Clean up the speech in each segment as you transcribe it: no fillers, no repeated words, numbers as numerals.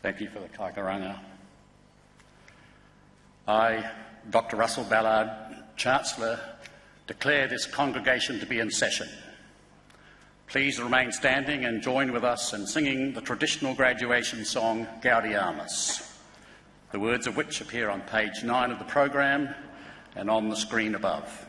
Thank you for the kaikaranga. I, Dr. Russell Ballard, Chancellor, declare this congregation to be in session. Please remain standing and join with us in singing the traditional graduation song, Gaudiamus, the words of which appear on page 9 of the programme and on the screen above.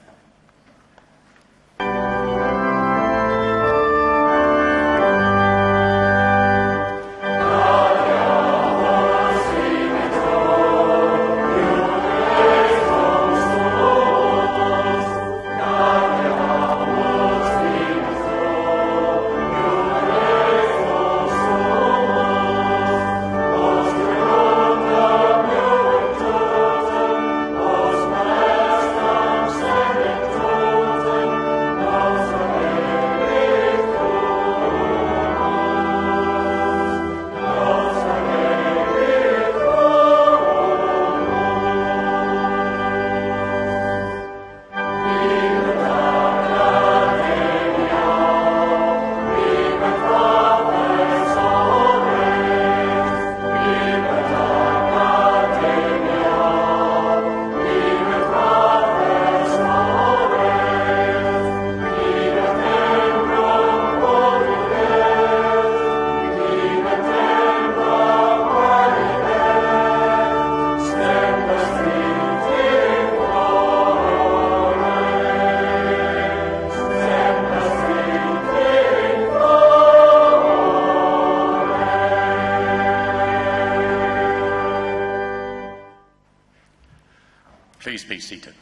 Please be seated.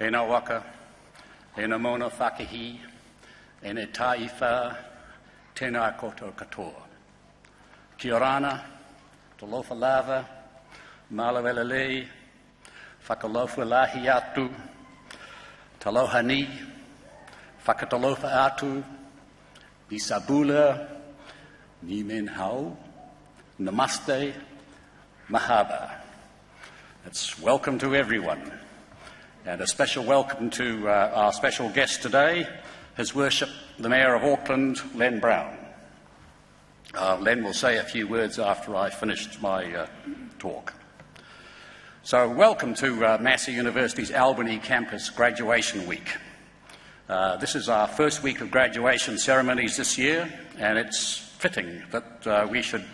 Ena waka, ena mona whakihi, ena taiwha, tēnā koutou katoa. Kia orana, talofa lava, malawelelei, whakalofa lahi atu, taloha ni, whakatalofa atu, bisabula, ni men hau, namaste, mahaba. It's welcome to everyone, and a special welcome to our special guest today, His Worship, the Mayor of Auckland, Len Brown. Len will say a few words after I finished my talk. So welcome to Massey University's Albany campus graduation week. This is our first week of graduation ceremonies this year, and it's fitting that we should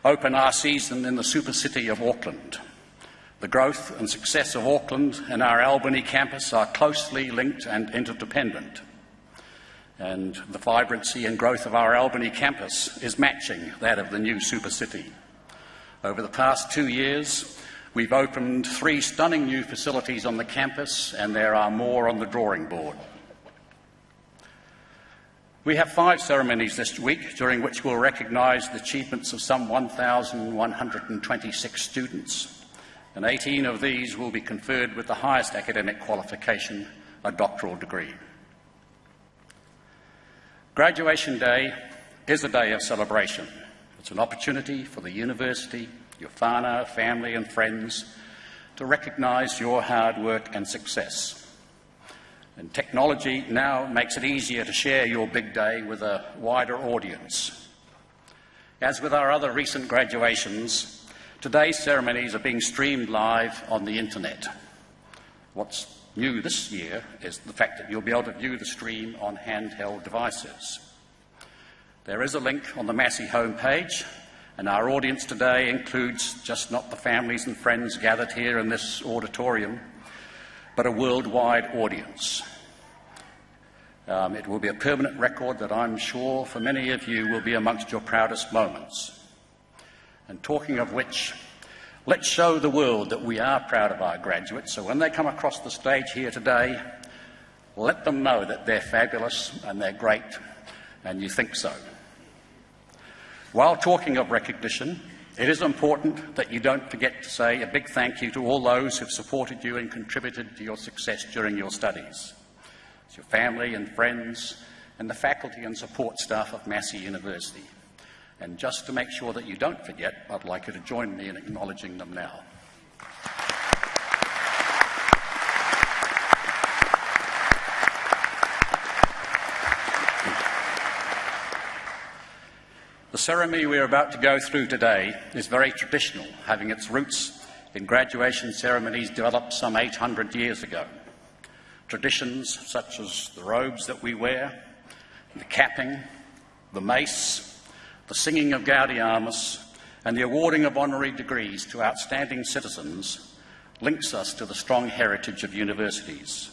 open our season in the super city of Auckland. The growth and success of Auckland and our Albany campus are closely linked and interdependent. And the vibrancy and growth of our Albany campus is matching that of the new super city. Over the past 2 years, we've opened 3 stunning new facilities on the campus, and there are more on the drawing board. We have 5 ceremonies this week, during which we'll recognise the achievements of some 1,126 students, and 18 of these will be conferred with the highest academic qualification, a doctoral degree. Graduation Day is a day of celebration. It's an opportunity for the university, your whānau, family and friends to recognise your hard work and success. And technology now makes it easier to share your big day with a wider audience. As with our other recent graduations, today's ceremonies are being streamed live on the internet. What's new this year is the fact that you'll be able to view the stream on handheld devices. There is a link on the Massey homepage, and our audience today includes just not the families and friends gathered here in this auditorium, but a worldwide audience. It will be a permanent record that I'm sure for many of you will be amongst your proudest moments. And talking of which, let's show the world that we are proud of our graduates, so when they come across the stage here today, let them know that they're fabulous and they're great, and you think so. While talking of recognition, it is important that you don't forget to say a big thank you to all those who've supported you and contributed to your success during your studies. It's your family and friends and the faculty and support staff of Massey University. And just to make sure that you don't forget, I'd like you to join me in acknowledging them now. The ceremony we're about to go through today is very traditional, having its roots in graduation ceremonies developed some 800 years ago. Traditions such as the robes that we wear, the capping, the mace, the singing of Gaudiamus, and the awarding of honorary degrees to outstanding citizens links us to the strong heritage of universities.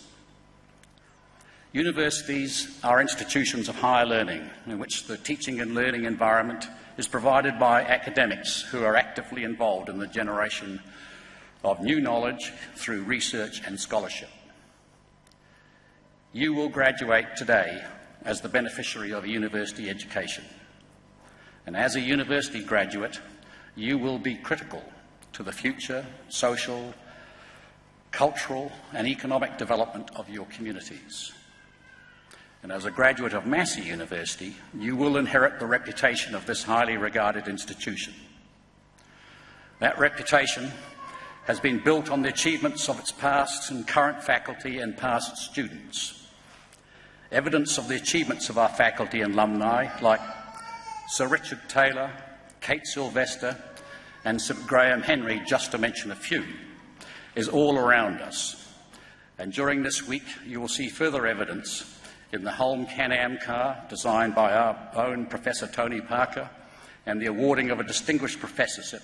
Universities are institutions of higher learning in which the teaching and learning environment is provided by academics who are actively involved in the generation of new knowledge through research and scholarship. You will graduate today as the beneficiary of a university education. And as a university graduate, you will be critical to the future social, cultural and economic development of your communities. And as a graduate of Massey University, you will inherit the reputation of this highly regarded institution. That reputation has been built on the achievements of its past and current faculty and past students. Evidence of the achievements of our faculty and alumni, like Sir Richard Taylor, Kate Sylvester and Sir Graham Henry, just to mention a few, is all around us. And during this week, you will see further evidence in the Holm Can-Am car, designed by our own Professor Tony Parker, and the awarding of a distinguished professorship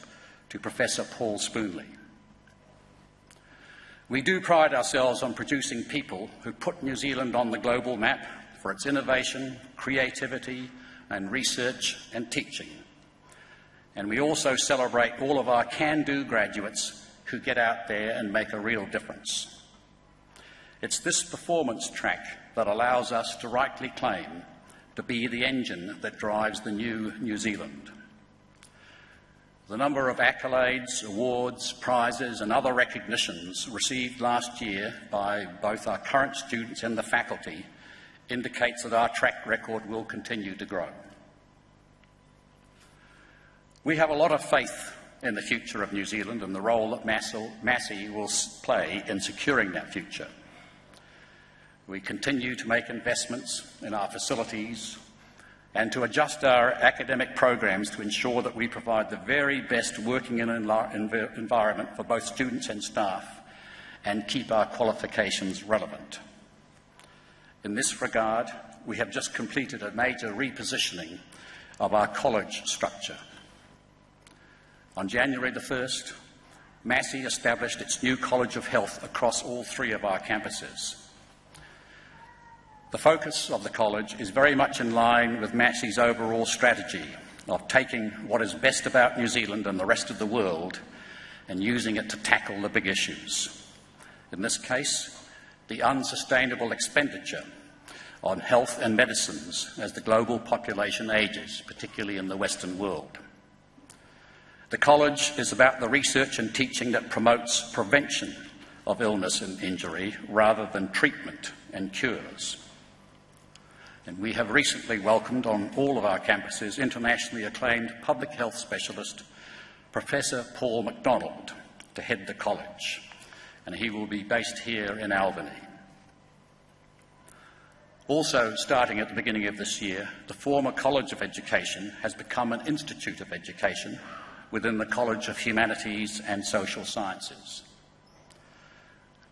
to Professor Paul Spoonley. We do pride ourselves on producing people who put New Zealand on the global map for its innovation, creativity, and research and teaching. And we also celebrate all of our can-do graduates who get out there and make a real difference. It's this performance track that allows us to rightly claim to be the engine that drives the new New Zealand. The number of accolades, awards, prizes and other recognitions received last year by both our current students and the faculty indicates that our track record will continue to grow. We have a lot of faith in the future of New Zealand and the role that Massey will play in securing that future. We continue to make investments in our facilities and to adjust our academic programs to ensure that we provide the very best working environment for both students and staff and keep our qualifications relevant. In this regard, we have just completed a major repositioning of our college structure. On January the 1st, Massey established its new College of Health across all three of our campuses. The focus of the college is very much in line with Massey's overall strategy of taking what is best about New Zealand and the rest of the world and using it to tackle the big issues. In this case, the unsustainable expenditure on health and medicines as the global population ages, particularly in the Western world. The college is about the research and teaching that promotes prevention of illness and injury rather than treatment and cures. And we have recently welcomed on all of our campuses internationally acclaimed public health specialist, Professor Paul MacDonald, to head the college, and he will be based here in Albany. Also, starting at the beginning of this year, the former College of Education has become an Institute of Education within the College of Humanities and Social Sciences.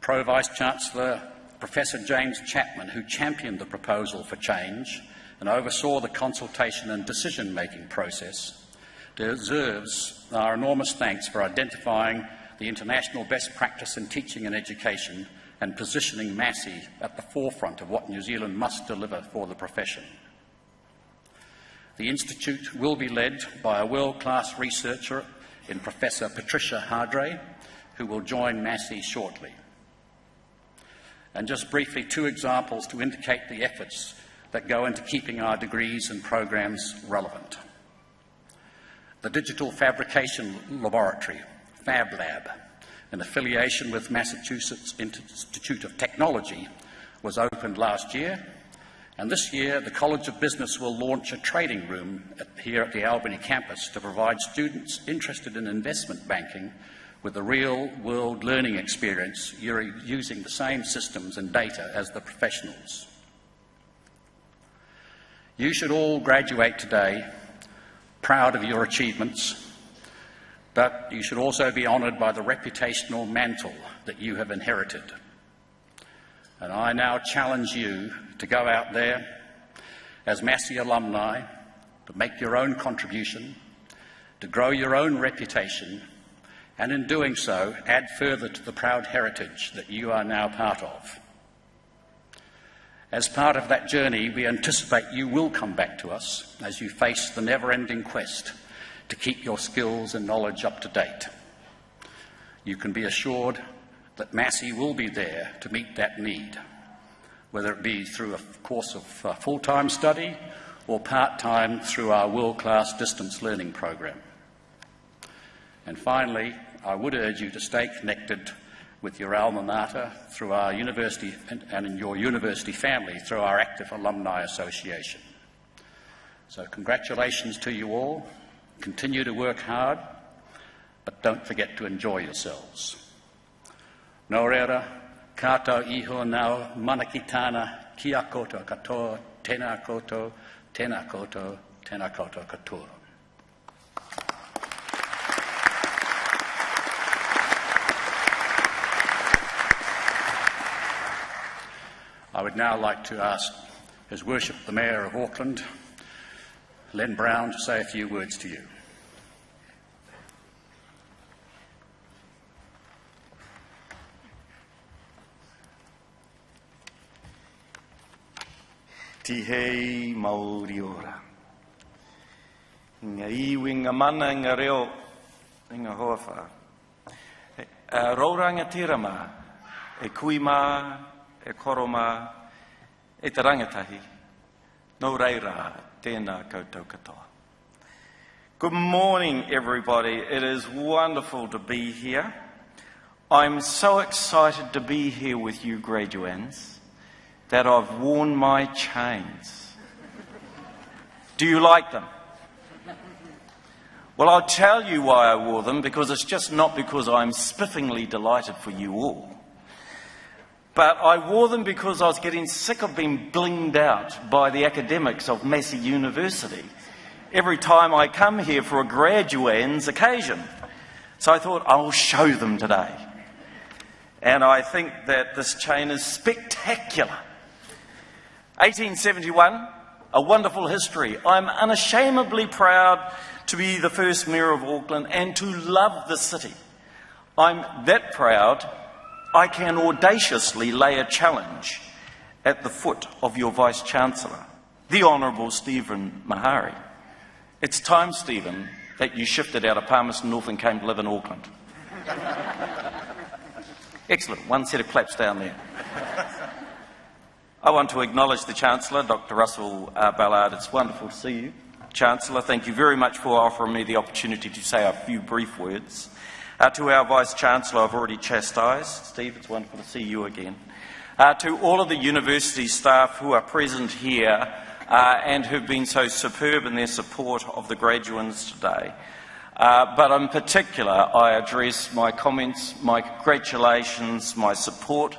Pro-Vice-Chancellor Professor James Chapman, who championed the proposal for change and oversaw the consultation and decision-making process, deserves our enormous thanks for identifying the international best practice in teaching and education and positioning Massey at the forefront of what New Zealand must deliver for the profession. The Institute will be led by a world-class researcher in Professor Patricia Hardray, who will join Massey shortly. And just briefly, two examples to indicate the efforts that go into keeping our degrees and programs relevant. The Digital Fabrication Laboratory, Fab Lab, in affiliation with Massachusetts Institute of Technology, was opened last year And this year, the College of Business will launch a trading room here at the Albany campus to provide students interested in investment banking with a real-world learning experience using the same systems and data as the professionals. You should all graduate today proud of your achievements, but you should also be honoured by the reputational mantle that you have inherited. And I now challenge you to go out there as Massey alumni, to make your own contribution, to grow your own reputation, and in doing so, add further to the proud heritage that you are now part of. As part of that journey, we anticipate you will come back to us as you face the never-ending quest to keep your skills and knowledge up to date. You can be assured that Massey will be there to meet that need, whether it be through a course of full-time study or part-time through our world-class distance learning program. And finally, I would urge you to stay connected with your alma mater through our university and in your university family through our active alumni association. So congratulations to you all. Continue to work hard, but don't forget to enjoy yourselves. Nō reira, kātou iho nau manakitana kia koutou katoa, tēnā koutou, tēnā koutou, tēnā koutou katoa. I would now like to ask His Worship the Mayor of Auckland, Len Brown, to say a few words to you. Tihei Māori ora. Ngā iwi, ngā mana, ngā reo, ngā hoawha. Rauranga tirama, e kuima, e koroma, e te rangatahi. Nō reira, tēnā koutou katoa. Good morning, everybody. It is wonderful to be here. I'm so excited to be here with you graduands that I've worn my chains. Do you like them? Well, I'll tell you why I wore them, because it's just not because I'm spiffingly delighted for you all. But I wore them because I was getting sick of being blinged out by the academics of Massey University every time I come here for a graduand's occasion. So I thought I'll show them today. And I think that this chain is spectacular. 1871, a wonderful history. I'm unashamedly proud to be the first Mayor of Auckland and to love the city. I'm that proud I can audaciously lay a challenge at the foot of your Vice-Chancellor, the Honourable Stephen Mahari. It's time, Stephen, that you shifted out of Palmerston North and came to live in Auckland. Excellent. One set of claps down there. I want to acknowledge the Chancellor, Dr. Russell Ballard. It's wonderful to see you. Chancellor, thank you very much for offering me the opportunity to say a few brief words. To our Vice-Chancellor, I've already chastised. Steve, it's wonderful to see you again. To all of the university staff who are present here and who've been so superb in their support of the graduands today. But in particular, I address my comments, my congratulations, my support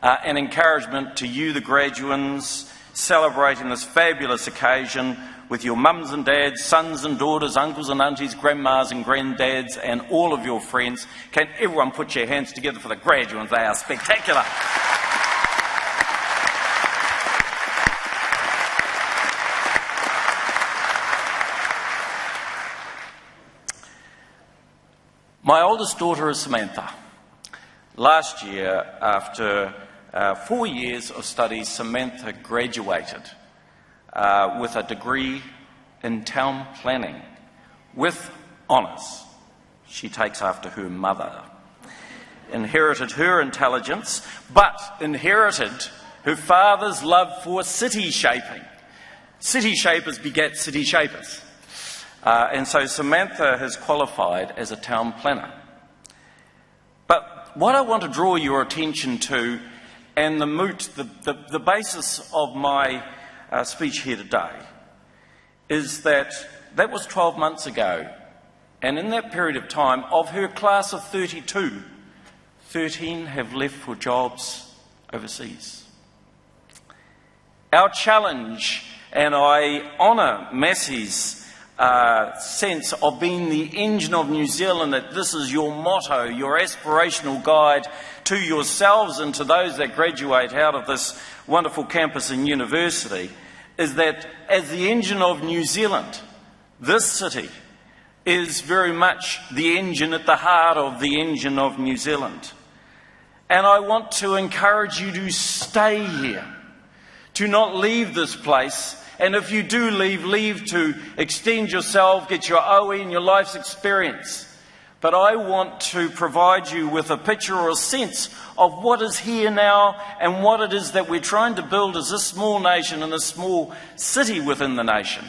and encouragement to you, the graduands, celebrating this fabulous occasion with your mums and dads, sons and daughters, uncles and aunties, grandmas and granddads, and all of your friends. Can everyone put your hands together for the graduates? They are spectacular. My oldest daughter is Samantha. Last year, after 4 years of studies, Samantha graduated with a degree in town planning, with honours. She takes after her mother. Inherited her intelligence, but inherited her father's love for city shaping. City shapers beget city shapers. And so Samantha has qualified as a town planner. But what I want to draw your attention to, and the basis of my speech here today is that was 12 months ago, and in that period of time, of her class of 32, 13 have left for jobs overseas. Our challenge, and I honour Massey's sense of being the engine of New Zealand, that this is your motto, your aspirational guide to yourselves and to those that graduate out of this wonderful campus and university, is that as the engine of New Zealand, this city is very much the engine at the heart of the engine of New Zealand. And I want to encourage you to stay here, to not leave this place. And if you do leave to extend yourself, get your OE and your life's experience. But I want to provide you with a picture or a sense of what is here now and what it is that we're trying to build as a small nation and a small city within the nation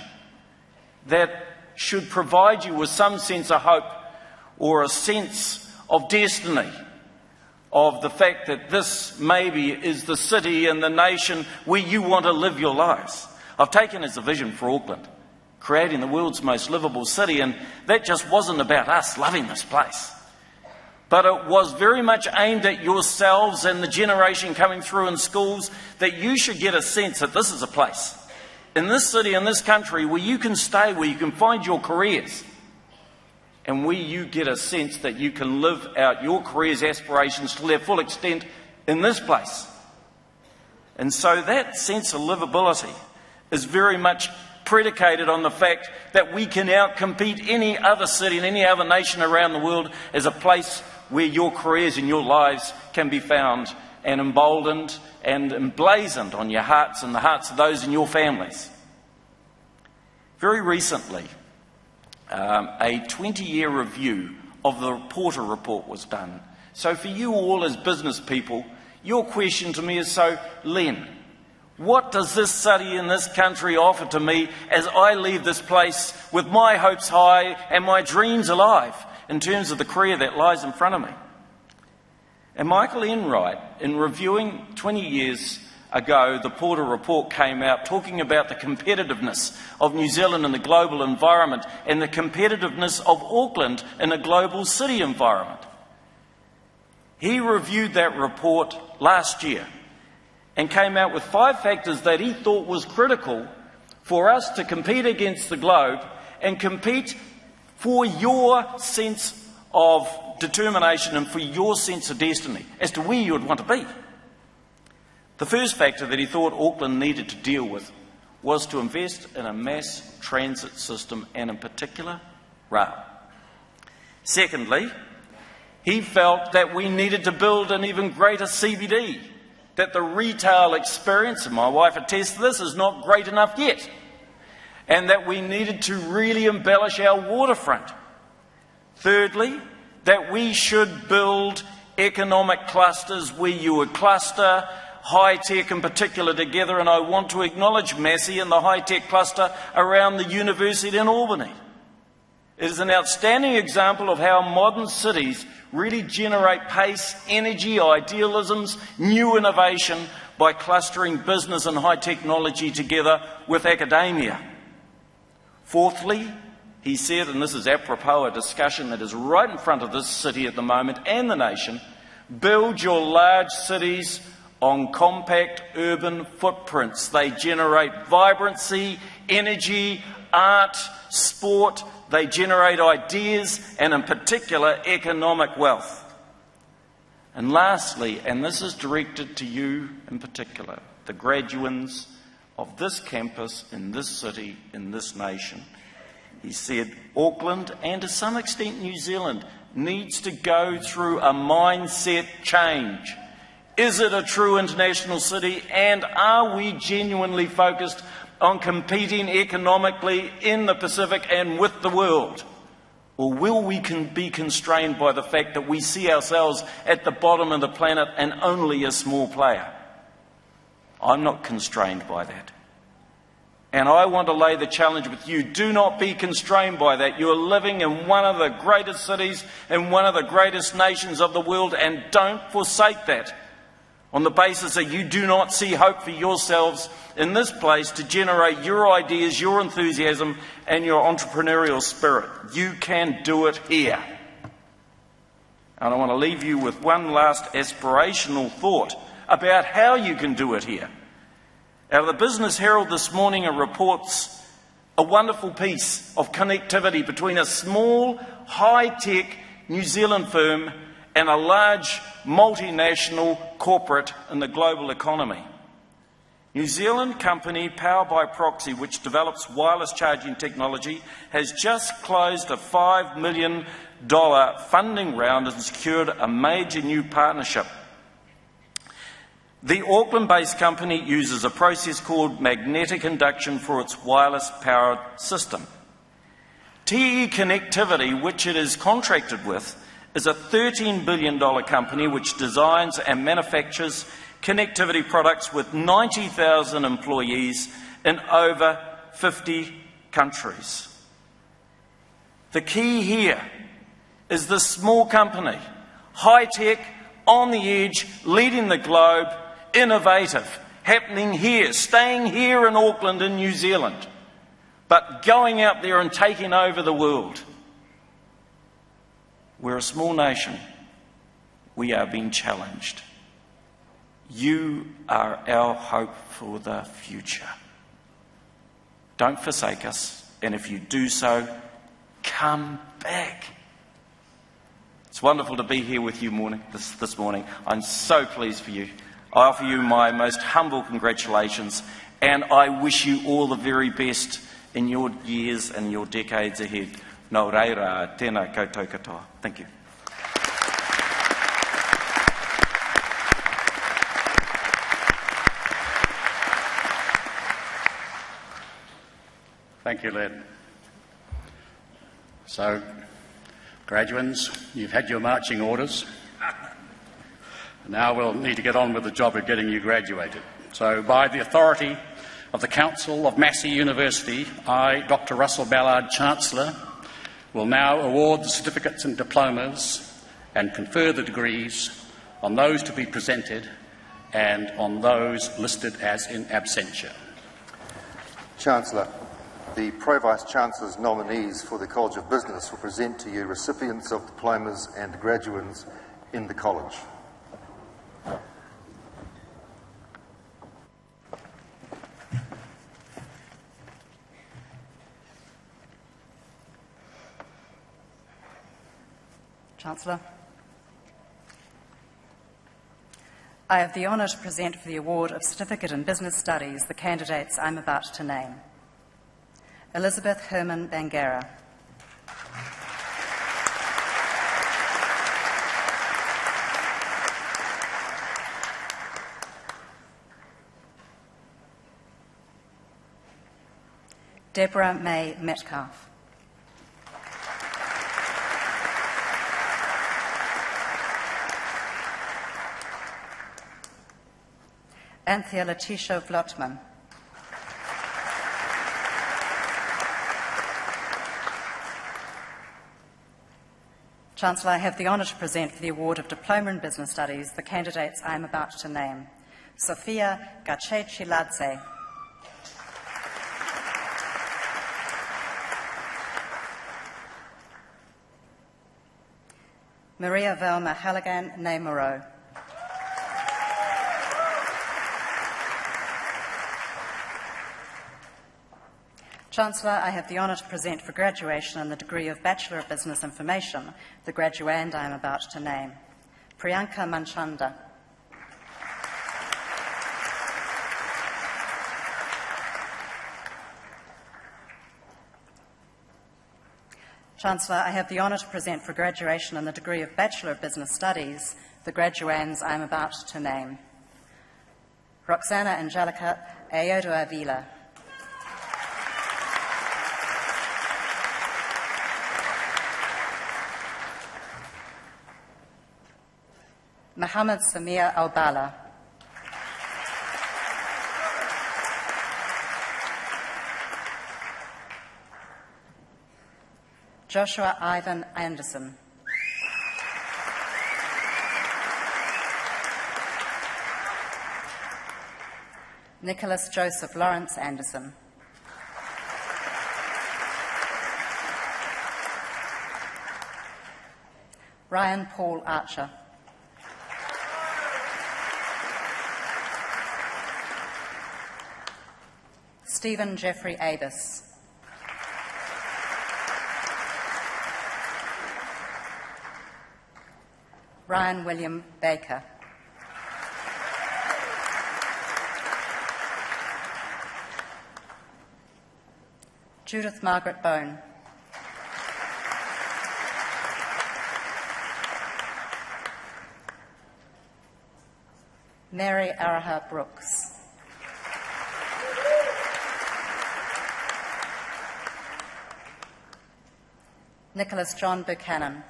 that should provide you with some sense of hope or a sense of destiny, of the fact that this maybe is the city and the nation where you want to live your lives. I've taken as a vision for Auckland, creating the world's most livable city, and that just wasn't about us loving this place. But it was very much aimed at yourselves and the generation coming through in schools, that you should get a sense that this is a place in this city, in this country, where you can stay, where you can find your careers, and where you get a sense that you can live out your career's aspirations to their full extent in this place. And so that sense of livability is very much predicated on the fact that we can outcompete any other city and any other nation around the world as a place where your careers and your lives can be found and emboldened and emblazoned on your hearts and the hearts of those in your families. Very recently, a 20-year review of the Porter Report was done. So for you all as business people, your question to me is, so Len, what does this city in this country offer to me as I leave this place with my hopes high and my dreams alive in terms of the career that lies in front of me? And Michael Enright, in reviewing 20 years ago, the Porter Report came out talking about the competitiveness of New Zealand in the global environment and the competitiveness of Auckland in a global city environment. He reviewed that report last year and came out with 5 factors that he thought was critical for us to compete against the globe and compete for your sense of determination and for your sense of destiny as to where you would want to be. The first factor that he thought Auckland needed to deal with was to invest in a mass transit system, and in particular, rail. Secondly, he felt that we needed to build an even greater CBD, that the retail experience, and my wife attests to this, is not great enough yet, and that we needed to really embellish our waterfront. Thirdly, that we should build economic clusters where you would cluster high-tech in particular together, and I want to acknowledge Massey and the high-tech cluster around the university in Albany. It is an outstanding example of how modern cities really generate pace, energy, idealisms, new innovation by clustering business and high technology together with academia. Fourthly, he said, and this is apropos a discussion that is right in front of this city at the moment and the nation, build your large cities on compact urban footprints. They generate vibrancy, energy, art, sport. They generate ideas and, in particular, economic wealth. And lastly, and this is directed to you in particular, the graduates of this campus, in this city, in this nation, he said, Auckland, and to some extent New Zealand, needs to go through a mindset change. Is it a true international city, and are we genuinely focused on competing economically in the Pacific and with the world? Or will we be constrained by the fact that we see ourselves at the bottom of the planet and only a small player? I'm not constrained by that. And I want to lay the challenge with you. Do not be constrained by that. You're living in one of the greatest cities in one of the greatest nations of the world, and don't forsake that on the basis that you do not see hope for yourselves in this place to generate your ideas, your enthusiasm, and your entrepreneurial spirit. You can do it here. And I want to leave you with one last aspirational thought about how you can do it here. Out of the Business Herald this morning, it reports a wonderful piece of connectivity between a small, high-tech New Zealand firm and a large multinational corporate in the global economy. New Zealand company Power by Proxy, which develops wireless charging technology, has just closed a $5 million funding round and secured a major new partnership. The Auckland-based company uses a process called magnetic induction for its wireless powered system. TE Connectivity, which it is contracted with, is a $13 billion company which designs and manufactures connectivity products with 90,000 employees in over 50 countries. The key here is this small company, high-tech, on the edge, leading the globe, innovative, happening here, staying here in Auckland in New Zealand, but going out there and taking over the world. We're a small nation. We are being challenged. You are our hope for the future. Don't forsake us, and if you do so, come back. It's wonderful to be here with you this morning. I'm so pleased for you. I offer you my most humble congratulations, and I wish you all the very best in your years and your decades ahead. Nō reira, tēnā koutou katoa. Thank you. Thank you, Len. So, graduates, you've had your marching orders. Now we'll need to get on with the job of getting you graduated. So, by the authority of the Council of Massey University, I, Dr. Russell Ballard, Chancellor, will now award the certificates and diplomas and confer the degrees on those to be presented and on those listed as in absentia. Chancellor, the Pro Vice-Chancellor's nominees for the College of Business will present to you recipients of diplomas and graduands in the College. Chancellor. I have the honour to present for the award of Certificate in Business Studies the candidates I'm about to name. Elizabeth Herman Bangera. Deborah May Metcalf. Anthea Letitia Vlotman. Chancellor, I have the honour to present for the award of Diploma in Business Studies the candidates I am about to name. Sofia Gacechiladze. Maria Velma Halligan Naymoro. Chancellor, I have the honour to present for graduation in the degree of Bachelor of Business Information the graduand I am about to name. Priyanka Manchanda. Chancellor, I have the honour to present for graduation in the degree of Bachelor of Business Studies the graduands I am about to name. Roxana Angelica Ayodo Avila. Mohammed Samir Al-Bala. Joshua Ivan Anderson. Nicholas Joseph Lawrence Anderson. Ryan Paul Archer. Stephen Jeffrey Abus. Ryan William Baker. Judith Margaret Bone. Mary Araha Brooks. Nicholas John Buchanan.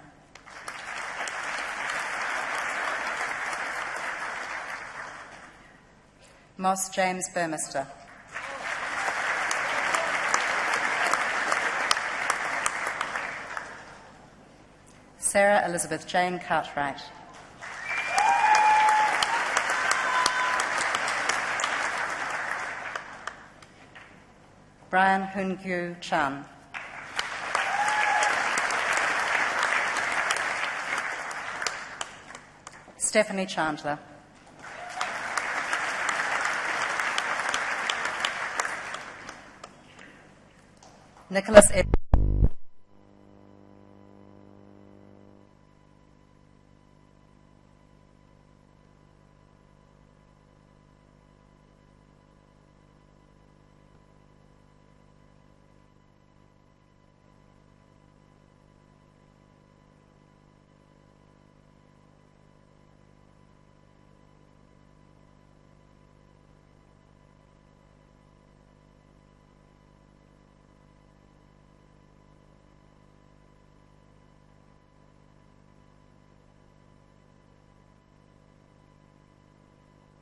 Moss James Burmester. Sarah Elizabeth Jane Cartwright. Brian Hoon-Gyu Chan. Stephanie Chandler. Nicholas Ed.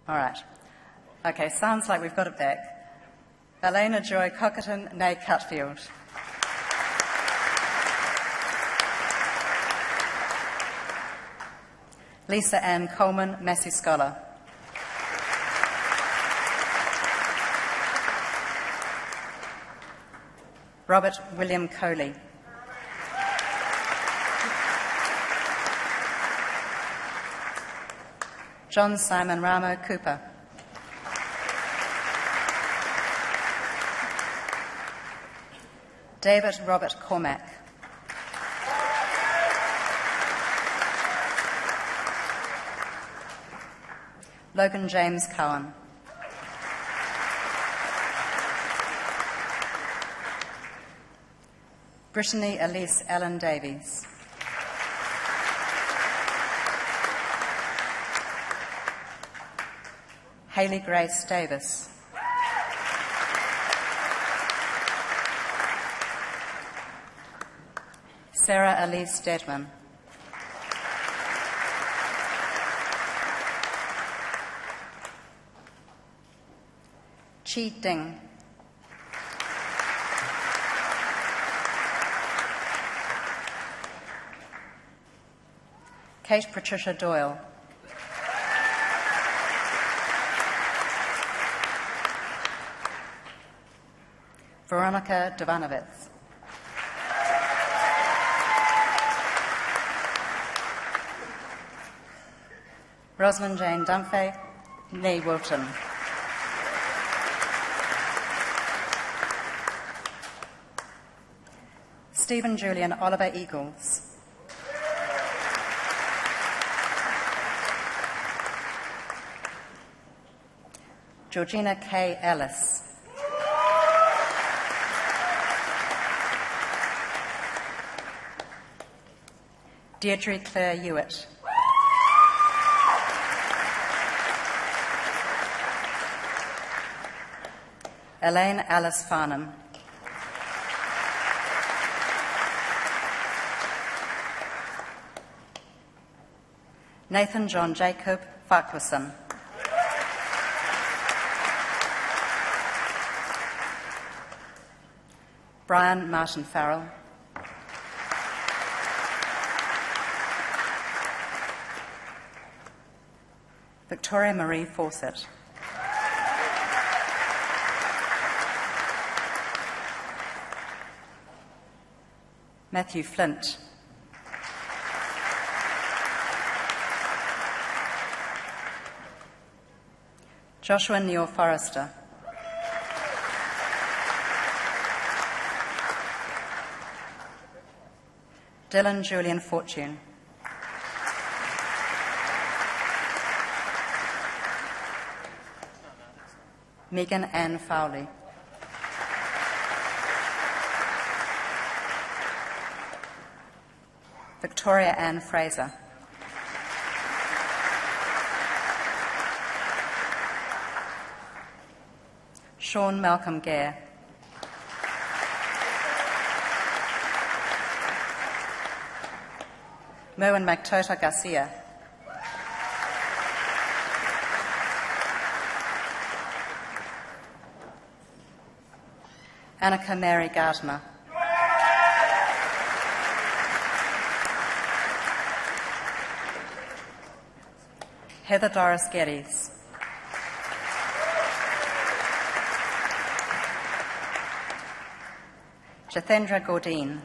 All right. Okay, sounds like we've got it back. Elena Joy Cockerton, née Cutfield. Lisa Ann Coleman, Massey Scholar. Robert William Coley. John Simon Ramo Cooper. David Robert Cormack. Logan James Cowan. Brittany Elise Allen Davies. Hayley Grace Davis. Sarah Elise Dedman. Chi Ding. Kate Patricia Doyle. Veronica Dovanovitz. Rosalind Jane Dunphy, née Wilton. Stephen Julian Oliver Eagles. Georgina K. Ellis. Deirdre Claire Hewitt. Elaine Alice Farnham. Nathan John Jacob Farquharson. Brian Martin Farrell. Victoria Marie Fawcett. Matthew Flint. Joshua Neil Forrester. Dylan Julian Fortune. Megan Ann Fowley. Victoria Ann Fraser. Sean Malcolm Gare. Merwin McTota Garcia. Annika Mary Gardner. Heather Doris Geddes. Jathendra Gordine.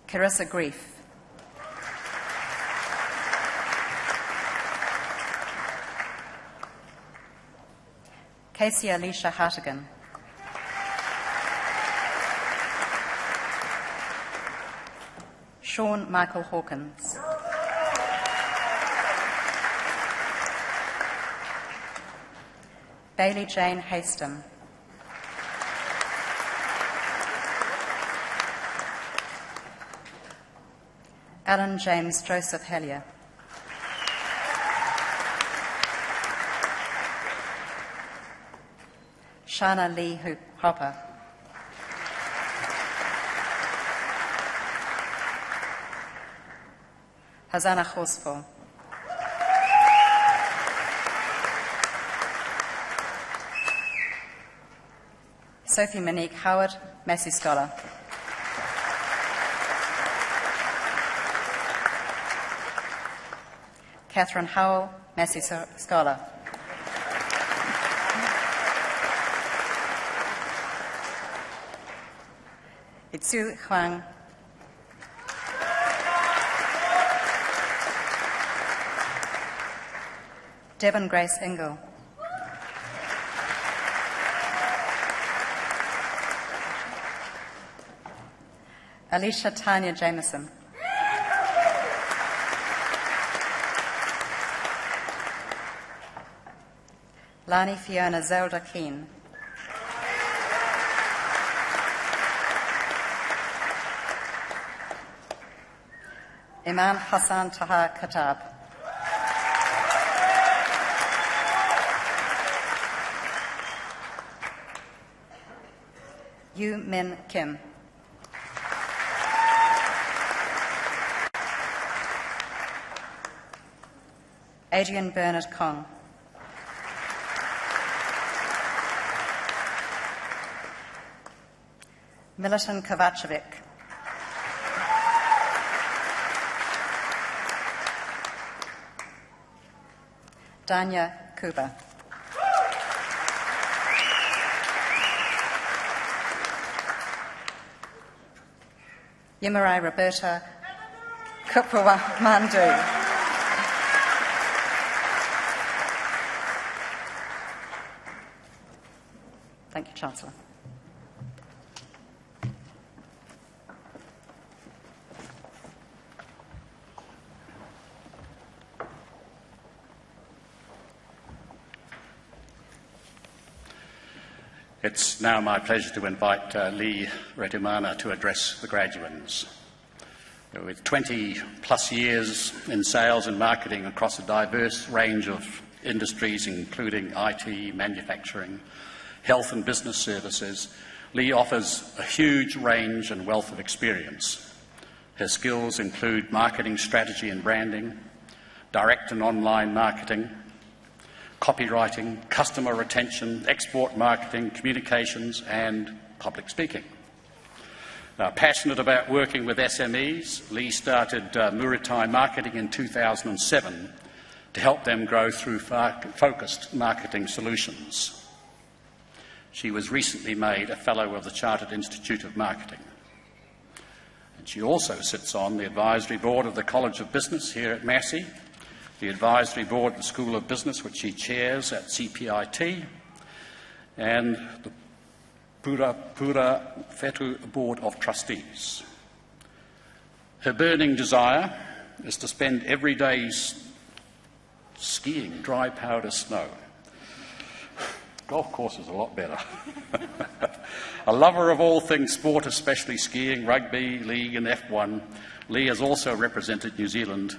Carissa Grief. Casey Alicia Hartigan. Sean Michael Hawkins. Bailey Jane Hastem. Alan James Joseph Hellier. Shana Lee Hopper. Hosanna Horsfall. Sophie Monique Howard, Massey Scholar. Catherine Howell, Massey Scholar. Itsu Huang. Devon Grace Engel. Alicia Tanya Jameson. Lani Fiona Zelda Keane. Iman Hassan Taha Katab. Yu Min Kim. Adrian Bernard Kong. Militon Kovacevic. Danya Kuba. Yimarai Roberta Kupawa Mandu. Thank you, Chancellor. It's now my pleasure to invite Lee Retumana to address the graduands. With 20 plus years in sales and marketing across a diverse range of industries, including IT, manufacturing, health and business services, Lee offers a huge range and wealth of experience. Her skills include marketing strategy and branding, direct and online marketing, copywriting, customer retention, export marketing, communications, and public speaking. Passionate about working with SMEs, Lee started Muritai Marketing in 2007 to help them grow through focused marketing solutions. She was recently made a Fellow of the Chartered Institute of Marketing. And she also sits on the Advisory Board of the College of Business here at Massey, the Advisory Board of the School of Business, which she chairs at CPIT, and the Pura Fetu Board of Trustees. Her burning desire is to spend every day skiing dry powder snow. Golf course is a lot better. A lover of all things sport, especially skiing, rugby, league and F1, Lee has also represented New Zealand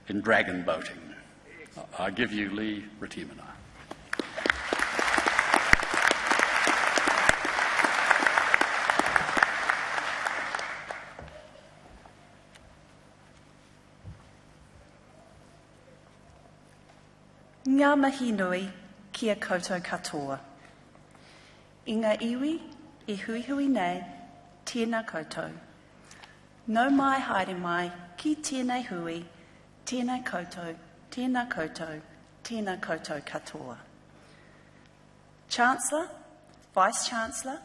in dragon boating. I give you Lee Ratimana. Ngā mihi nui kia koutou katoa. I ngā iwi e hui hui nei, tēnā koutou. Nau mai haere mai ki tēnei hui, tēnā koutou, tēnā koutou, tēnā koutou katoa. Chancellor, Vice-Chancellor,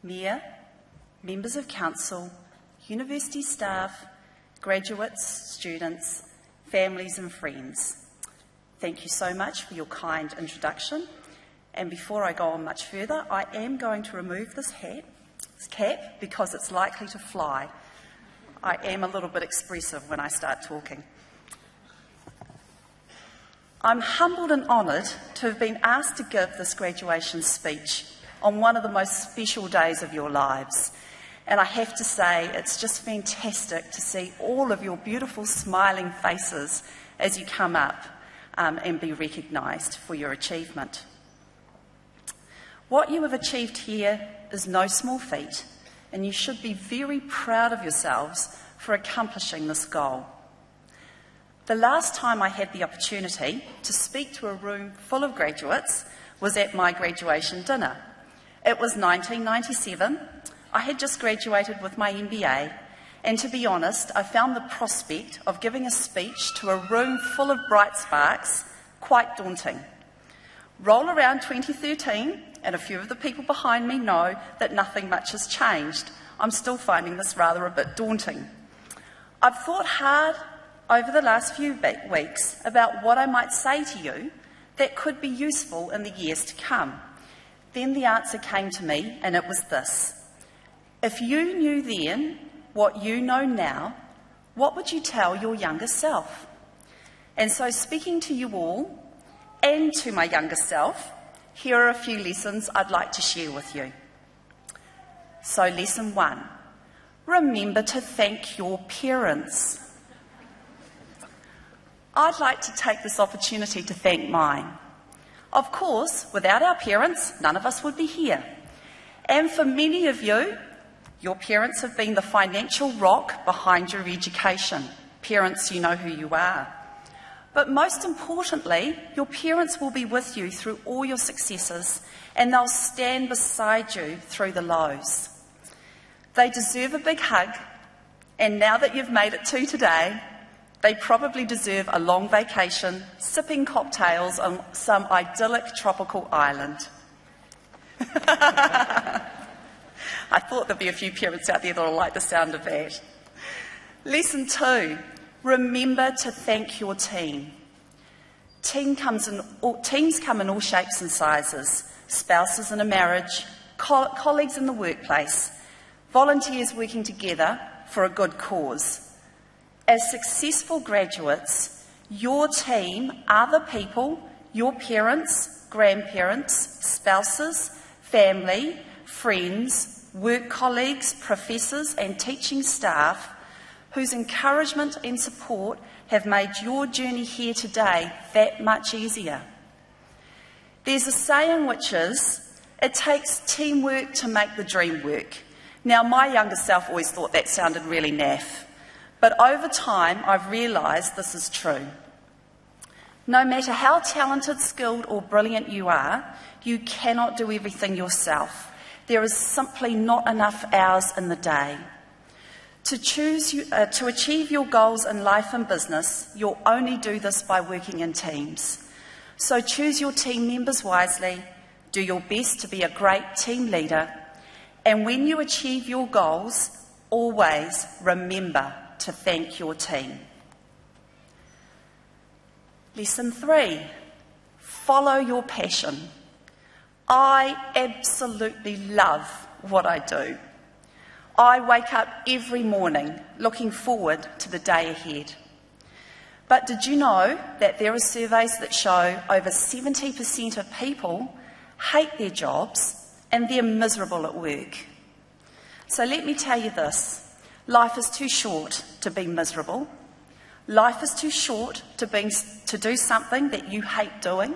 Mayor, members of Council, university staff, graduates, students, families and friends. Thank you so much for your kind introduction. And before I go on much further, I am going to remove this cap because it's likely to fly. I am a little bit expressive when I start talking. I'm humbled and honoured to have been asked to give this graduation speech on one of the most special days of your lives. And I have to say, it's just fantastic to see all of your beautiful smiling faces as you come up and be recognised for your achievement. What you have achieved here is no small feat, and you should be very proud of yourselves for accomplishing this goal. The last time I had the opportunity to speak to a room full of graduates was at my graduation dinner. It was 1997. I had just graduated with my MBA, and to be honest, I found the prospect of giving a speech to a room full of bright sparks quite daunting. Roll around 2013, and a few of the people behind me know that nothing much has changed. I'm still finding this rather a bit daunting. I've thought hard over the last few weeks about what I might say to you that could be useful in the years to come. Then the answer came to me, and it was this. If you knew then what you know now, what would you tell your younger self? And so, speaking to you all and to my younger self, here are a few lessons I'd like to share with you. So, lesson 1, remember to thank your parents. I'd like to take this opportunity to thank mine. Of course, without our parents, none of us would be here. And for many of you, your parents have been the financial rock behind your education. Parents, you know who you are. But most importantly, your parents will be with you through all your successes, and they'll stand beside you through the lows. They deserve a big hug, and now that you've made it to today, they probably deserve a long vacation, sipping cocktails on some idyllic tropical island. I thought there'd be a few parents out there that'll like the sound of that. Lesson 2, remember to thank your team. Teams come in all shapes and sizes, spouses in a marriage, colleagues in the workplace, volunteers working together for a good cause. As successful graduates, your team are the people, your parents, grandparents, spouses, family, friends, work colleagues, professors and teaching staff whose encouragement and support have made your journey here today that much easier. There's a saying which is, it takes teamwork to make the dream work. Now, my younger self always thought that sounded really naff, but over time I've realised this is true. No matter how talented, skilled or brilliant you are, you cannot do everything yourself. There is simply not enough hours in the day. To achieve your goals in life and business, you'll only do this by working in teams. So choose your team members wisely, do your best to be a great team leader, and when you achieve your goals, always remember to thank your team. Lesson 3, follow your passion. I absolutely love what I do. I wake up every morning looking forward to the day ahead. But did you know that there are surveys that show over 70% of people hate their jobs and they're miserable at work? So let me tell you this, life is too short to be miserable. Life is too short to do something that you hate doing.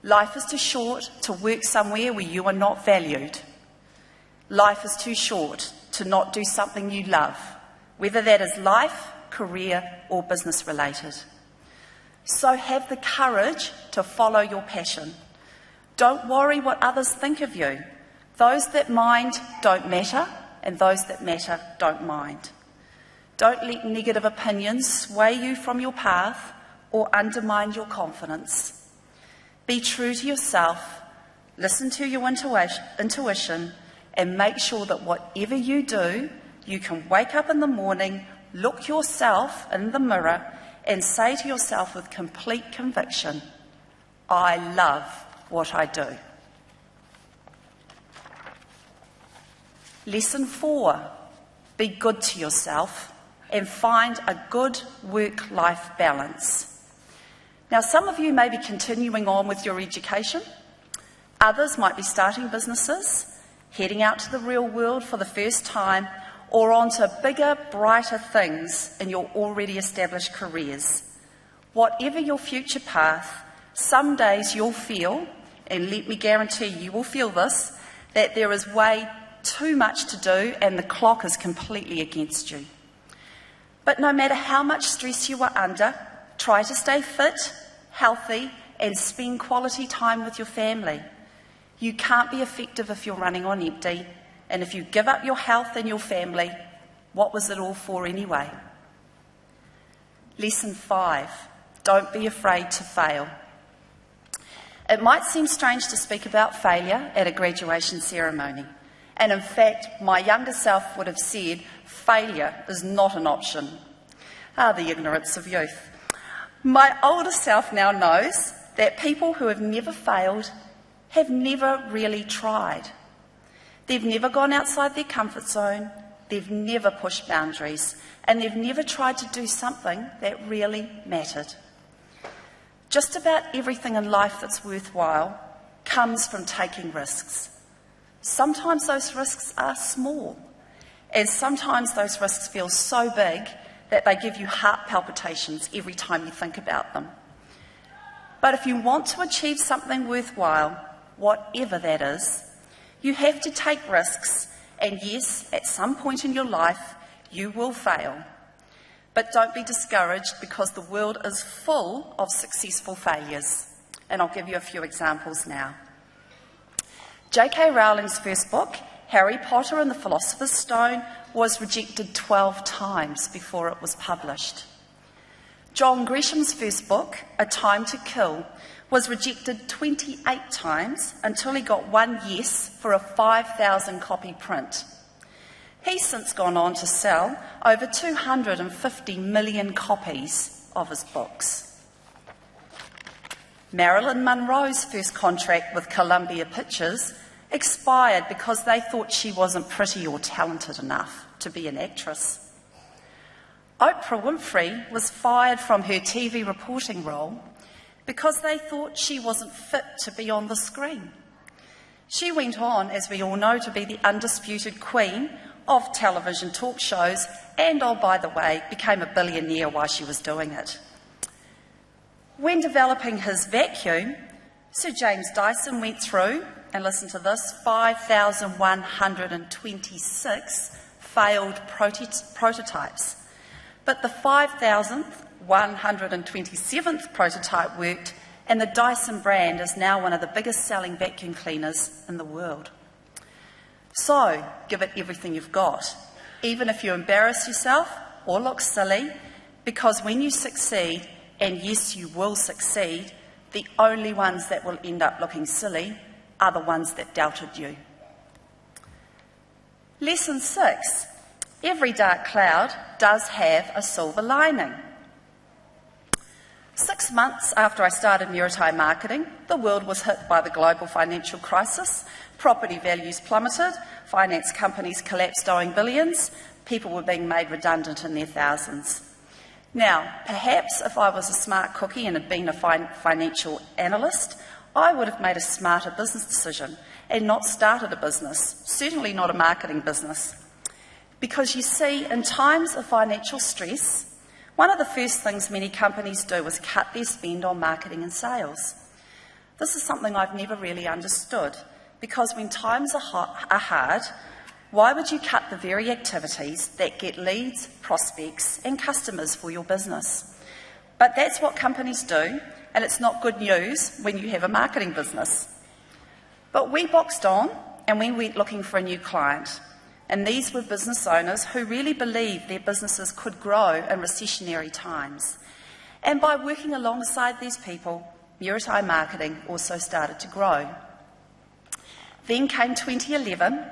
Life is too short to work somewhere where you are not valued. Life is too short to not do something you love, whether that is life, career, or business related. So have the courage to follow your passion. Don't worry what others think of you. Those that mind don't matter, and those that matter don't mind. Don't let negative opinions sway you from your path or undermine your confidence. Be true to yourself, listen to your intuition, and make sure that whatever you do, you can wake up in the morning, look yourself in the mirror, and say to yourself with complete conviction, I love what I do. Lesson 4, be good to yourself and find a good work-life balance. Now, some of you may be continuing on with your education. Others might be starting businesses, heading out to the real world for the first time, or on to bigger, brighter things in your already established careers. Whatever your future path, some days you'll feel, and let me guarantee you will feel this, that there is way too much to do and the clock is completely against you. But no matter how much stress you are under, try to stay fit, healthy, and spend quality time with your family. You can't be effective if you're running on empty, and if you give up your health and your family, what was it all for anyway? Lesson 5, don't be afraid to fail. It might seem strange to speak about failure at a graduation ceremony, and in fact, my younger self would have said, failure is not an option. The ignorance of youth. My older self now knows that people who have never failed have never really tried. They've never gone outside their comfort zone, they've never pushed boundaries, and they've never tried to do something that really mattered. Just about everything in life that's worthwhile comes from taking risks. Sometimes those risks are small, and sometimes those risks feel so big that they give you heart palpitations every time you think about them. But if you want to achieve something worthwhile, whatever that is, you have to take risks, and yes, at some point in your life, you will fail. But don't be discouraged because the world is full of successful failures. And I'll give you a few examples now. J.K. Rowling's first book, Harry Potter and the Philosopher's Stone, was rejected 12 times before it was published. John Gresham's first book, A Time to Kill, was rejected 28 times until he got one yes for a 5,000 copy print. He's since gone on to sell over 250 million copies of his books. Marilyn Monroe's first contract with Columbia Pictures expired because they thought she wasn't pretty or talented enough to be an actress. Oprah Winfrey was fired from her TV reporting role because they thought she wasn't fit to be on the screen. She went on, as we all know, to be the undisputed queen of television talk shows and, oh, by the way, became a billionaire while she was doing it. When developing his vacuum, Sir James Dyson went through, and listen to this, 5,126 failed prototypes. But the 5,127th prototype worked, and the Dyson brand is now one of the biggest selling vacuum cleaners in the world. So, give it everything you've got. even if you embarrass yourself or look silly, because when you succeed, and yes, you will succeed, the only ones that will end up looking silly are the ones that doubted you. Lesson 6. Every dark cloud does have a silver lining. 6 months after I started Maritime Marketing, the world was hit by the global financial crisis. Property values plummeted, finance companies collapsed owing billions, people were being made redundant in their thousands. Now, perhaps if I was a smart cookie and had been a financial analyst, I would have made a smarter business decision and not started a business, certainly not a marketing business. Because you see, in times of financial stress, one of the first things many companies do is cut their spend on marketing and sales. This is something I've never really understood, because when times are hard, why would you cut the very activities that get leads, prospects and customers for your business? But that's what companies do, and it's not good news when you have a marketing business. But we boxed on and we went looking for a new client. And these were business owners who really believed their businesses could grow in recessionary times. And by working alongside these people, Maritime Marketing also started to grow. Then came 2011,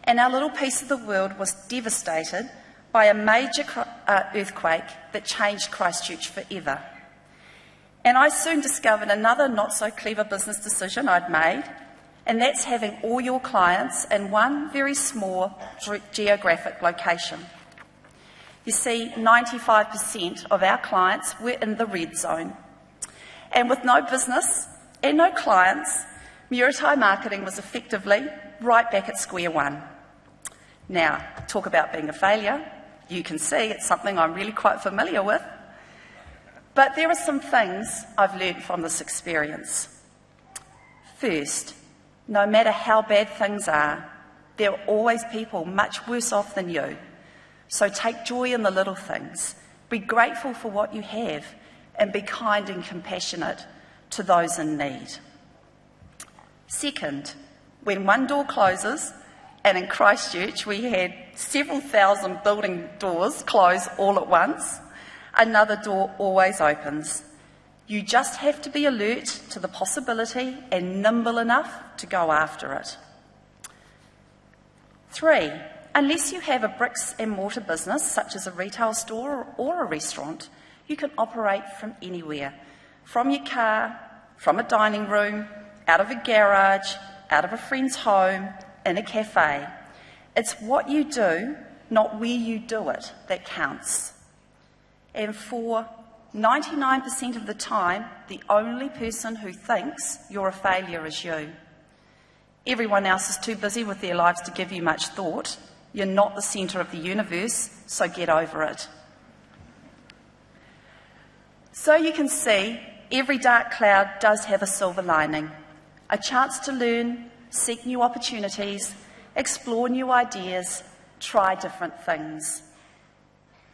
and our little piece of the world was devastated by a major earthquake that changed Christchurch forever. And I soon discovered another not-so-clever business decision I'd made, and that's having all your clients in one very small geographic location. You see, 95% of our clients were in the red zone. And with no business and no clients, Maritime Marketing was effectively right back at square one. Now, talk about being a failure. You can see it's something I'm really quite familiar with. But there are some things I've learned from this experience. First, no matter how bad things are, there are always people much worse off than you. So take joy in the little things. Be grateful for what you have, and be kind and compassionate to those in need. Second, when one door closes, and in Christchurch we had several thousand building doors close all at once, another door always opens. You just have to be alert to the possibility and nimble enough to go after it. 3, unless you have a bricks and mortar business, such as a retail store or a restaurant, you can operate from anywhere. From your car, from a dining room, out of a garage, out of a friend's home, in a cafe. It's what you do, not where you do it, that counts. And 4, 99% of the time, the only person who thinks you're a failure is you. Everyone else is too busy with their lives to give you much thought. You're not the centre of the universe, so get over it. So you can see, every dark cloud does have a silver lining. A chance to learn, seek new opportunities, explore new ideas, try different things.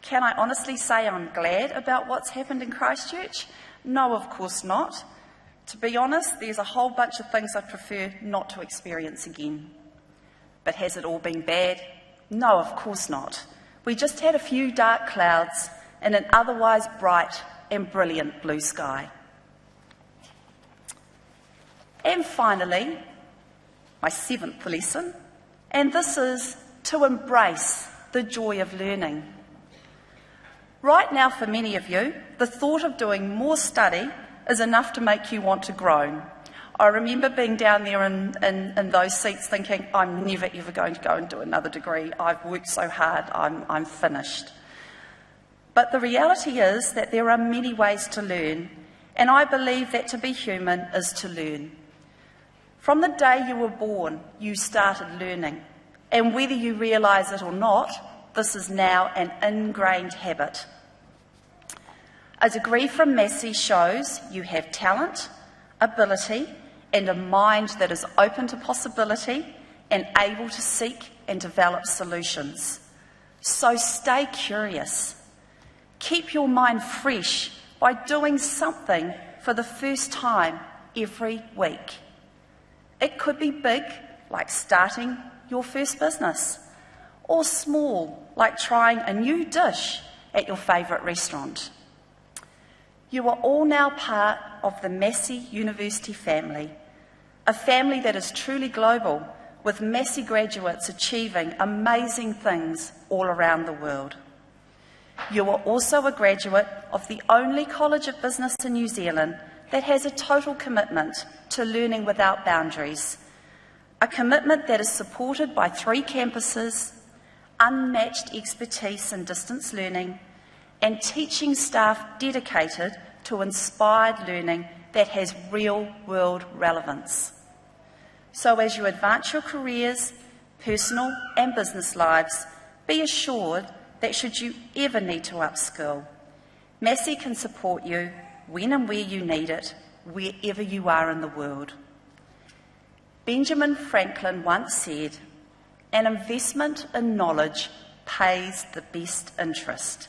Can I honestly say I'm glad about what's happened in Christchurch? No, of course not. To be honest, there's a whole bunch of things I'd prefer not to experience again. But has it all been bad? No, of course not. We just had a few dark clouds in an otherwise bright and brilliant blue sky. And finally, my 7th lesson, and this is to embrace the joy of learning. Right now, for many of you, the thought of doing more study is enough to make you want to groan. I remember being down there in those seats thinking, I'm never ever going to go and do another degree. I've worked so hard, I'm finished. But the reality is that there are many ways to learn, and I believe that to be human is to learn. From the day you were born, you started learning, and whether you realise it or not, this is now an ingrained habit. A degree from Massey shows you have talent, ability, and a mind that is open to possibility and able to seek and develop solutions. So stay curious. Keep your mind fresh by doing something for the first time every week. It could be big, like starting your first business, or small, like trying a new dish at your favourite restaurant. You are all now part of the Massey University family, a family that is truly global, with Massey graduates achieving amazing things all around the world. You are also a graduate of the only College of Business in New Zealand that has a total commitment to learning without boundaries, a commitment that is supported by 3 campuses, unmatched expertise in distance learning, and teaching staff dedicated to inspired learning that has real-world relevance. So as you advance your careers, personal and business lives, be assured that should you ever need to upskill, Massey can support you when and where you need it, wherever you are in the world. Benjamin Franklin once said, "An investment in knowledge pays the best interest."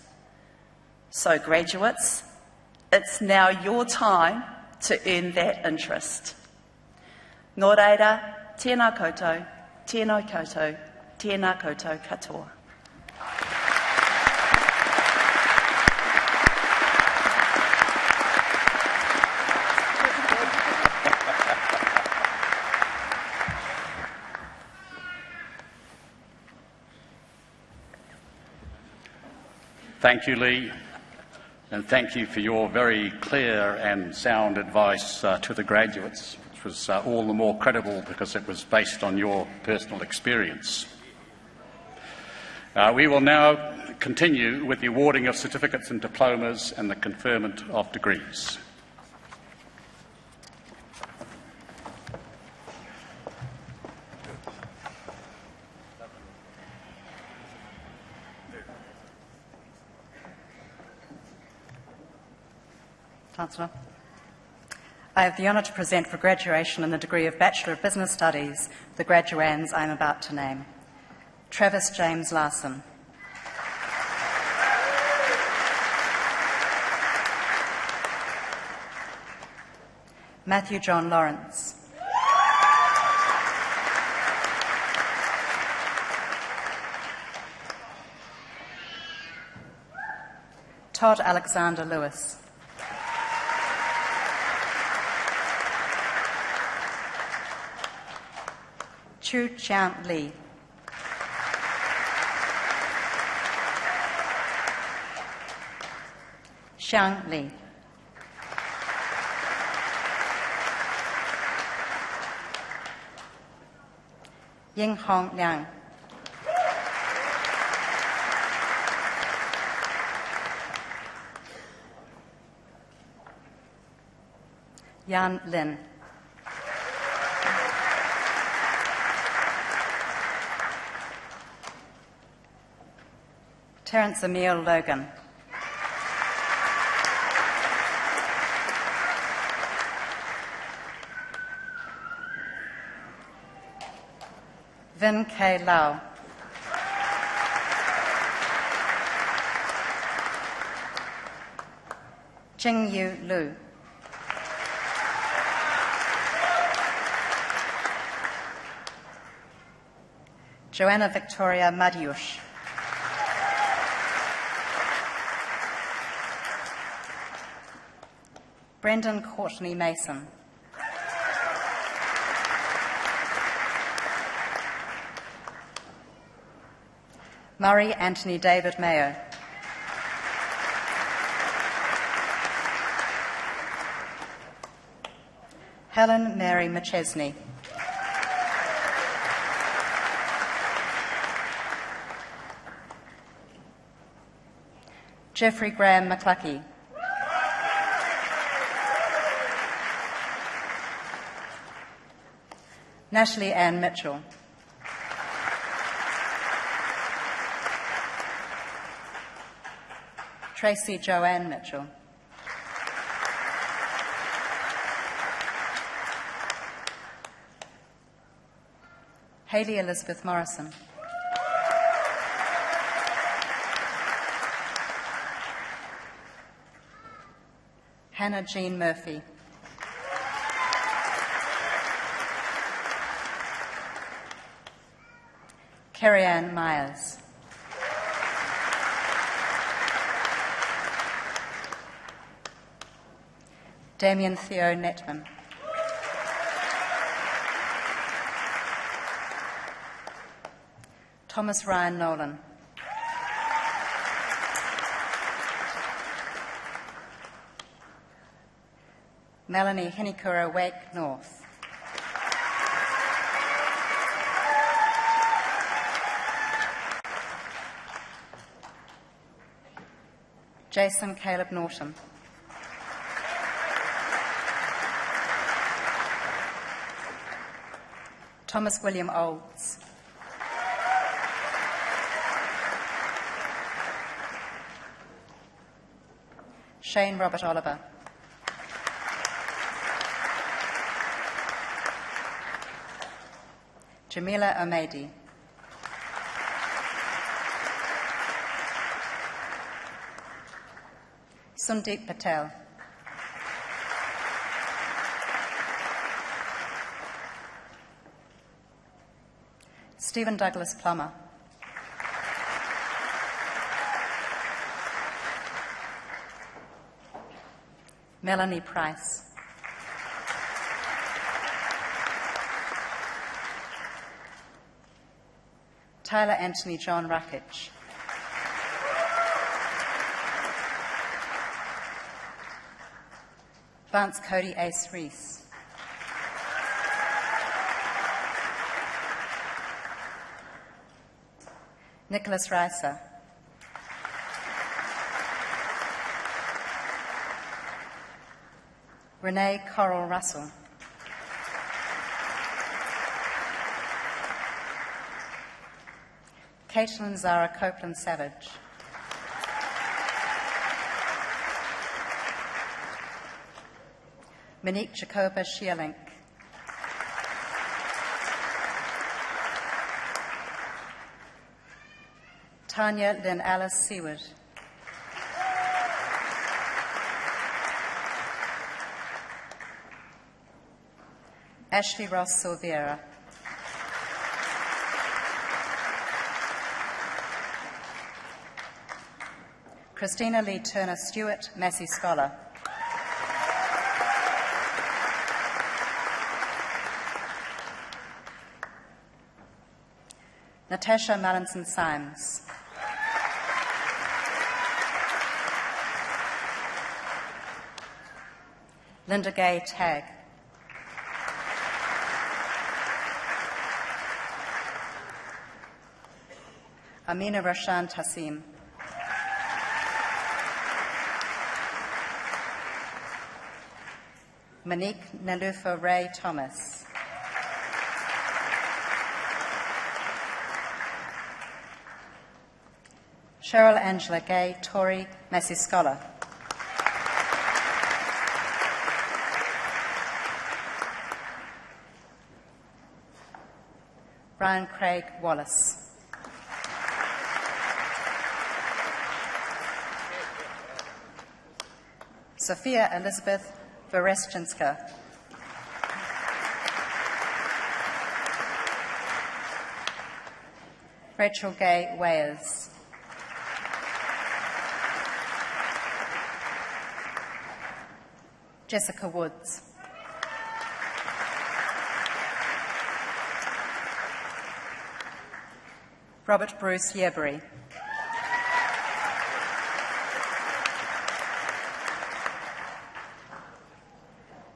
So graduates, it's now your time to earn that interest. Nō reira, tēnā koutou, tēnā koutou, tēnā koutou katoa. Thank you, Lee, and thank you for your very clear and sound advice to the graduates, which was all the more credible because it was based on your personal experience. We will now continue with the awarding of certificates and diplomas and the conferment of degrees. Chancellor. I have the honour to present for graduation in the degree of Bachelor of Business Studies the graduands I am about to name. Travis James Larson. Matthew John Lawrence. Todd Alexander Lewis. Chu Chiang Lee. Xiang Li. Ying Hong Liang. Yan Lin. Terence Emil Logan. Vin K. Lau. Jing Yu Lu. Joanna Victoria Madiush. Brendan Courtney Mason. Murray Anthony David Mayo. Helen Mary McChesney. Jeffrey Graham McCluckey. Natalie Ann Mitchell. Tracy Joanne Mitchell. Hayley Elizabeth Morrison. Hannah Jean Murphy. Carrie-Anne Myers. Damien Theo Netman. Thomas Ryan Nolan. Melanie Hinikura Wake North. Jason Caleb Norton. Thomas William Olds. Shane Robert Oliver. Jamila Omedi. Sundeep Patel. Stephen Douglas Plummer. Melanie Price. Tyler Anthony John Ruckage. Vance Cody Ace Reese. Nicholas Reiser. Renee Coral Russell. Caitlin Zara Copeland Savage. Monique Jacoba Shearlink. Tanya Lynn Alice Seward. Ashley Ross Silveira. Christina Lee Turner Stewart, Massey Scholar. Natasha Mallinson Symes. Linda Gay Tagg. Amina Rashan Tassim. Monique Nalufa Ray Thomas. Cheryl Angela Gay Tory, Massey Scholar. Brian Craig Wallace. Sophia Elizabeth Vereschinska. Rachel Gay Wayers. Jessica Woods. Robert Bruce Yebury.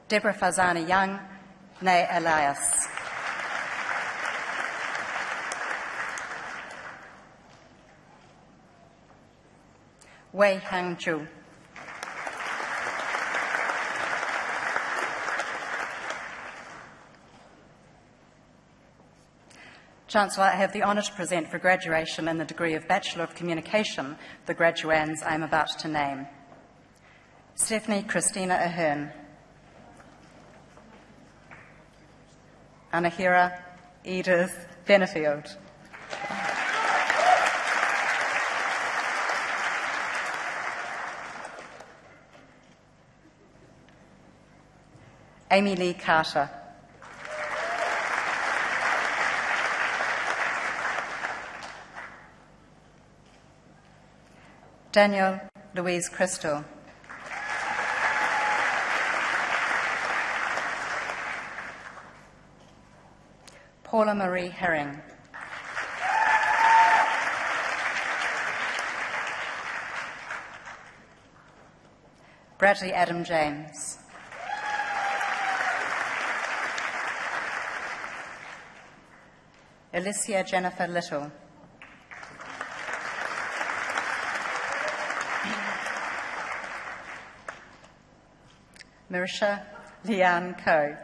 Deborah Fazana Young, Nay Elias. Wei Hang Ju. Chancellor, I have the honour to present for graduation in the degree of Bachelor of Communication the graduands I am about to name. Stephanie Christina Ahern. Anahira Edith Benefield. Amy Lee Carter. Daniel Louise Crystal. Paula Marie Herring. Bradley Adam James. Alicia Jennifer Little. Marisha Leanne Coe.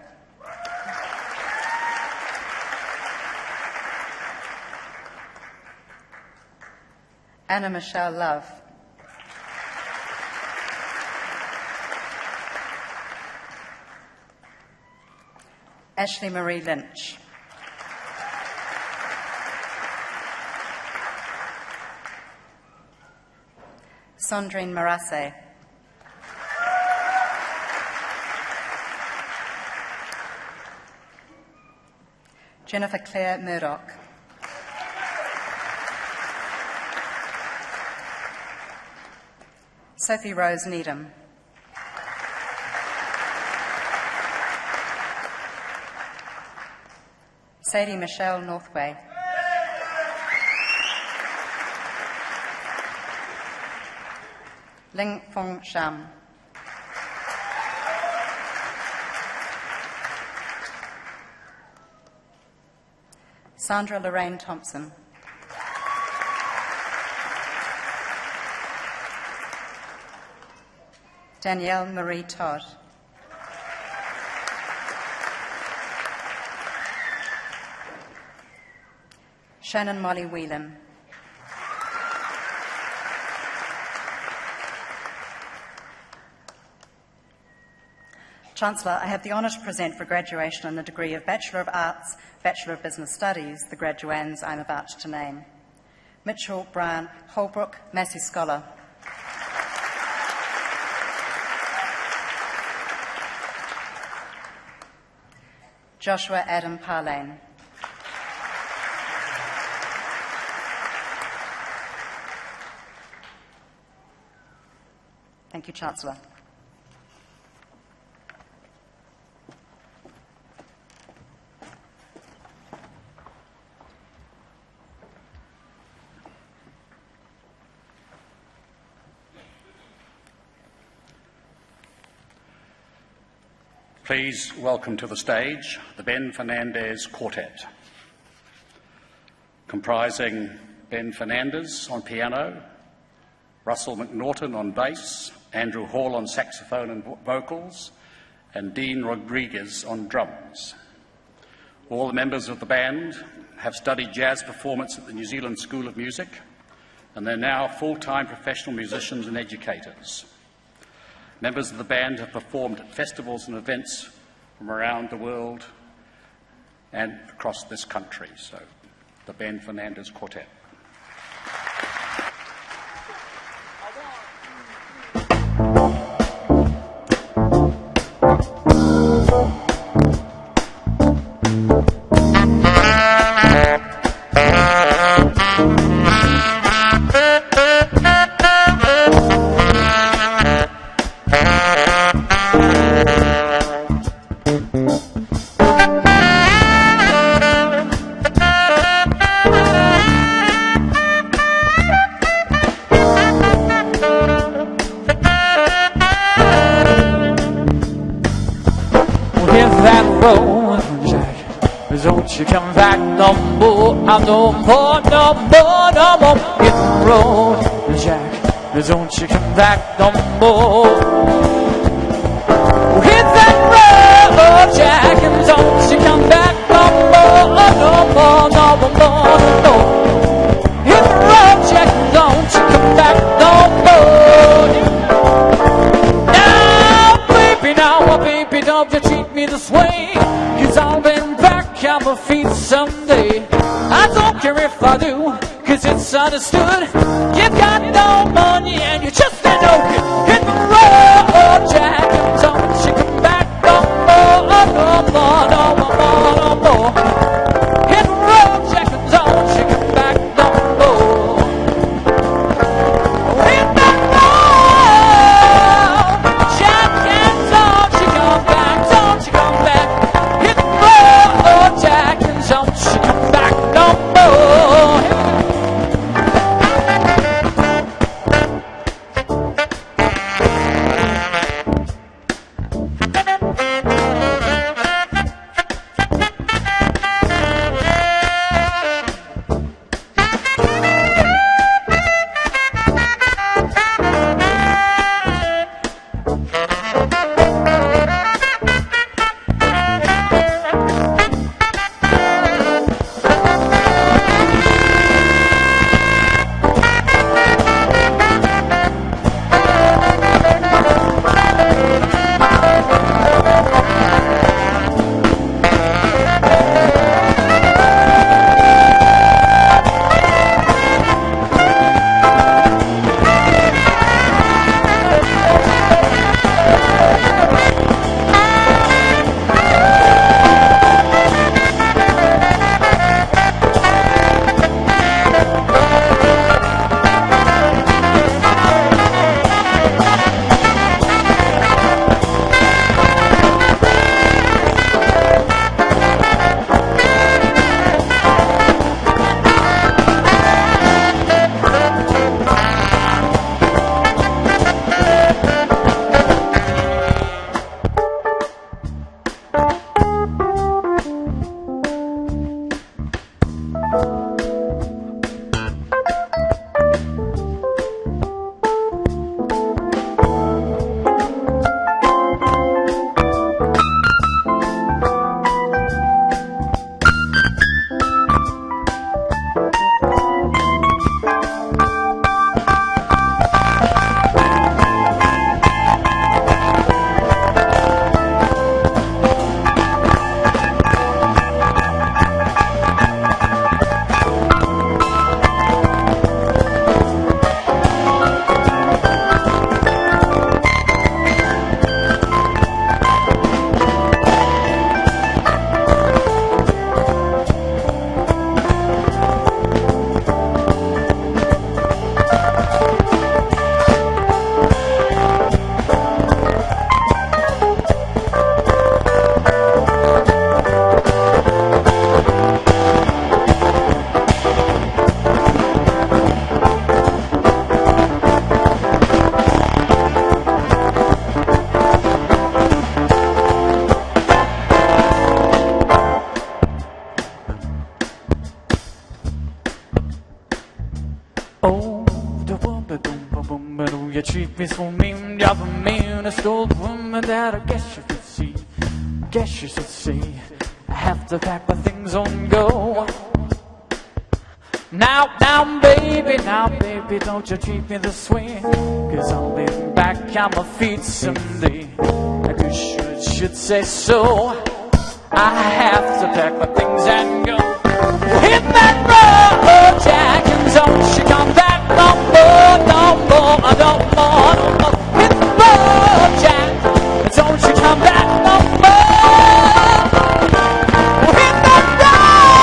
Anna Michelle Love. Ashley Marie Lynch. Sandrine Marasse. Jennifer Claire Murdoch. Sophie Rose Needham. Sadie Michelle Northway. Ling Fong Sham. Sandra Lorraine Thompson. Danielle Marie Todd. Shannon Molly Whelan. Chancellor, I have the honour to present for graduation in the degree of Bachelor of Arts, Bachelor of Business Studies, the graduands I'm about to name. Mitchell Brian Holbrook, Massey Scholar. Joshua Adam Parlane. Thank you, Chancellor. Please welcome to the stage the Ben Fernandez Quartet, comprising Ben Fernandez on piano, Russell McNaughton on bass, Andrew Hall on saxophone and vocals, and Dean Rodriguez on drums. All the members of the band have studied jazz performance at the New Zealand School of Music, and they're now full-time professional musicians and educators. Members of the band have performed at festivals and events from around the world and across this country. So, the Ben Fernandez Quartet. Don't you come back no more, no more, no more, no more. Hit the road, Jack. Don't you come back no more. Hit that road, Jack. And don't you come back no more, no more, no more, no more. Hit the road, Jack. And don't you come back no more. Now, baby, don't you treat me this way. 'Cause I'll be back on my feet someday. I don't care if I do, 'cause it's understood. You've got no money and you just ain't no good. Hit the road, Jack, and don't you come back no more, no more, no more, no more. Hit the road, Jack, and don't you come back no more. Hit treat me so mean. You're the meanest old woman that I guess you could see. Guess you should see. I have to pack my things on go. Now, baby, don't you treat me this way. 'Cause I'll be back on my feet someday. I guess should say so. I have to pack my things and go. Hit that road, Jack, and don't you come back no more, no more, no more, no more. Hit the road, Jack, and don't you come back no more. Hit that road,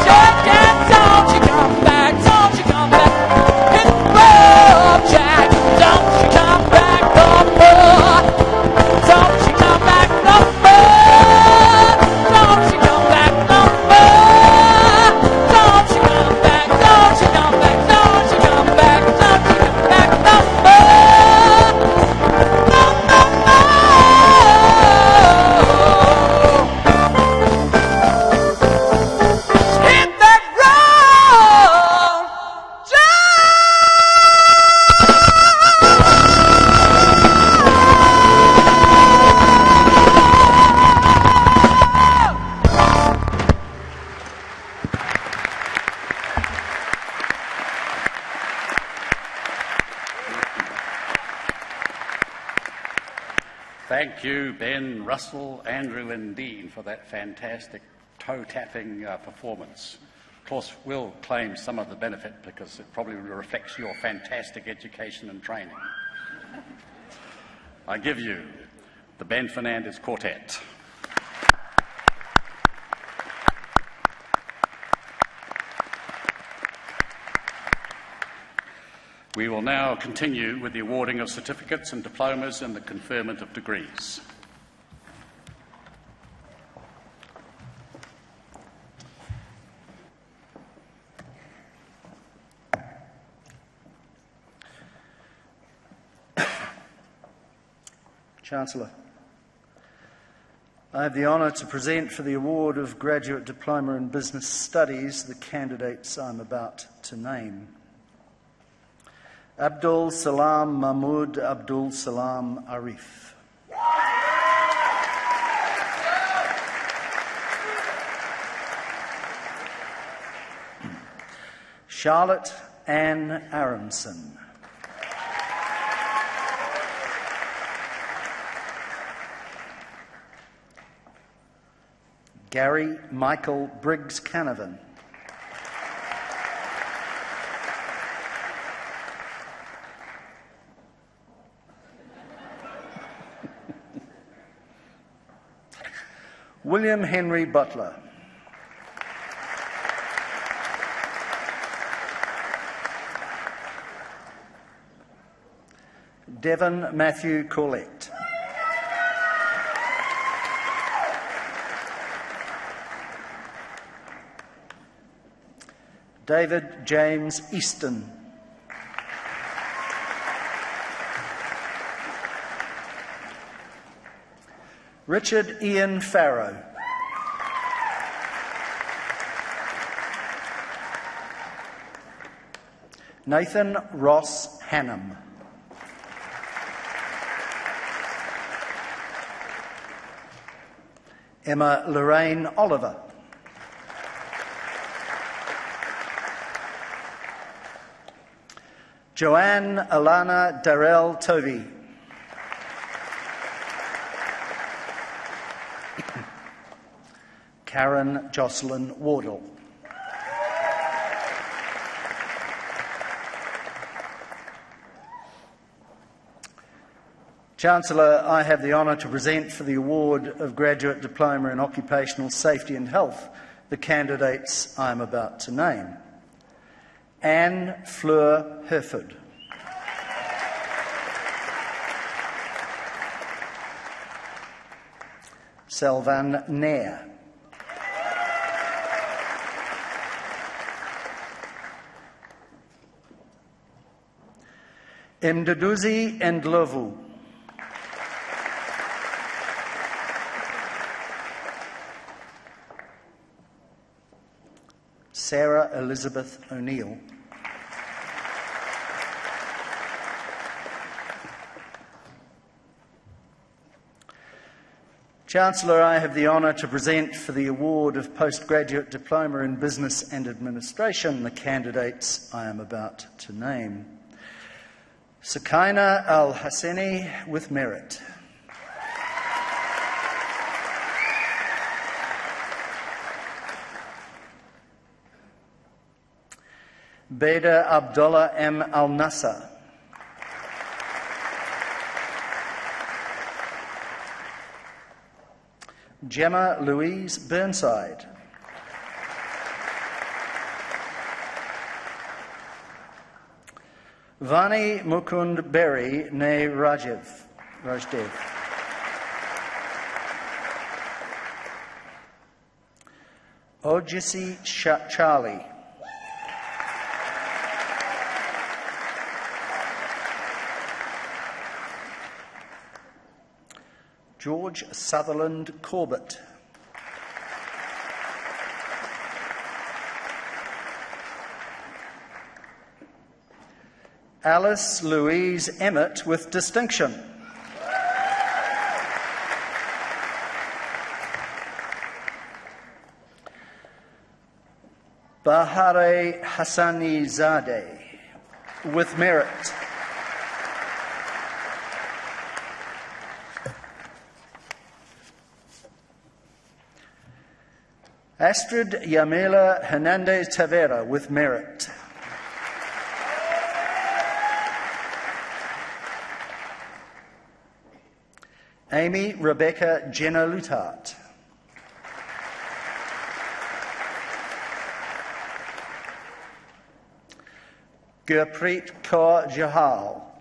Jack, and don't you come back, don't you come back. Hit the road, Jack, don't you come back no more. Don't you come back no more. Don't you come back no more. Don't you come back, don't you come back, don't you come back, don't you come back no more. No, no, no. Hit that road, Thank you, Ben, Russell, Andrew and Dean, for that fantastic toe-tapping performance. Of course, we'll claim some of the benefit because it probably reflects your fantastic education and training. I give you the Ben Fernandez Quartet. We will now continue with the awarding of certificates and diplomas and the conferment of degrees. Chancellor, I have the honour to present for the award of Graduate Diploma in Business Studies the candidates I'm about to name. Abdul Salam Mahmood Abdul Salam Arif. Charlotte Ann Aronson. Gary Michael Briggs Canavan. William Henry Butler. Devon Matthew Corlett. David James Easton. Richard Ian Farrow. Nathan Ross Hannam. Emma Lorraine Oliver. Joanne Alana Darrell Tovey. Karen Jocelyn Wardle. Chancellor, I have the honour to present for the award of Graduate Diploma in Occupational Safety and Health the candidates I am about to name. Anne Fleur Herford. Selvan Nair. Mduduzi Ndlovu. Sarah Elizabeth O'Neill. Chancellor, I have the honour to present for the award of Postgraduate Diploma in Business and Administration the candidates I am about to name. Sukaina Al-Hassani with merit. Beda Abdullah M. Al-Nasser. Gemma Louise Burnside. Vani Mukund Berry Ne Rajdev. Ojisi Charlie. George Sutherland Corbett. Alice Louise Emmett with distinction. Bahare Hassani Zadeh with merit. Astrid Yamela Hernandez Tavera with merit. Amy Rebecca Jenna Lutart. Gurpreet Kaur Jahal.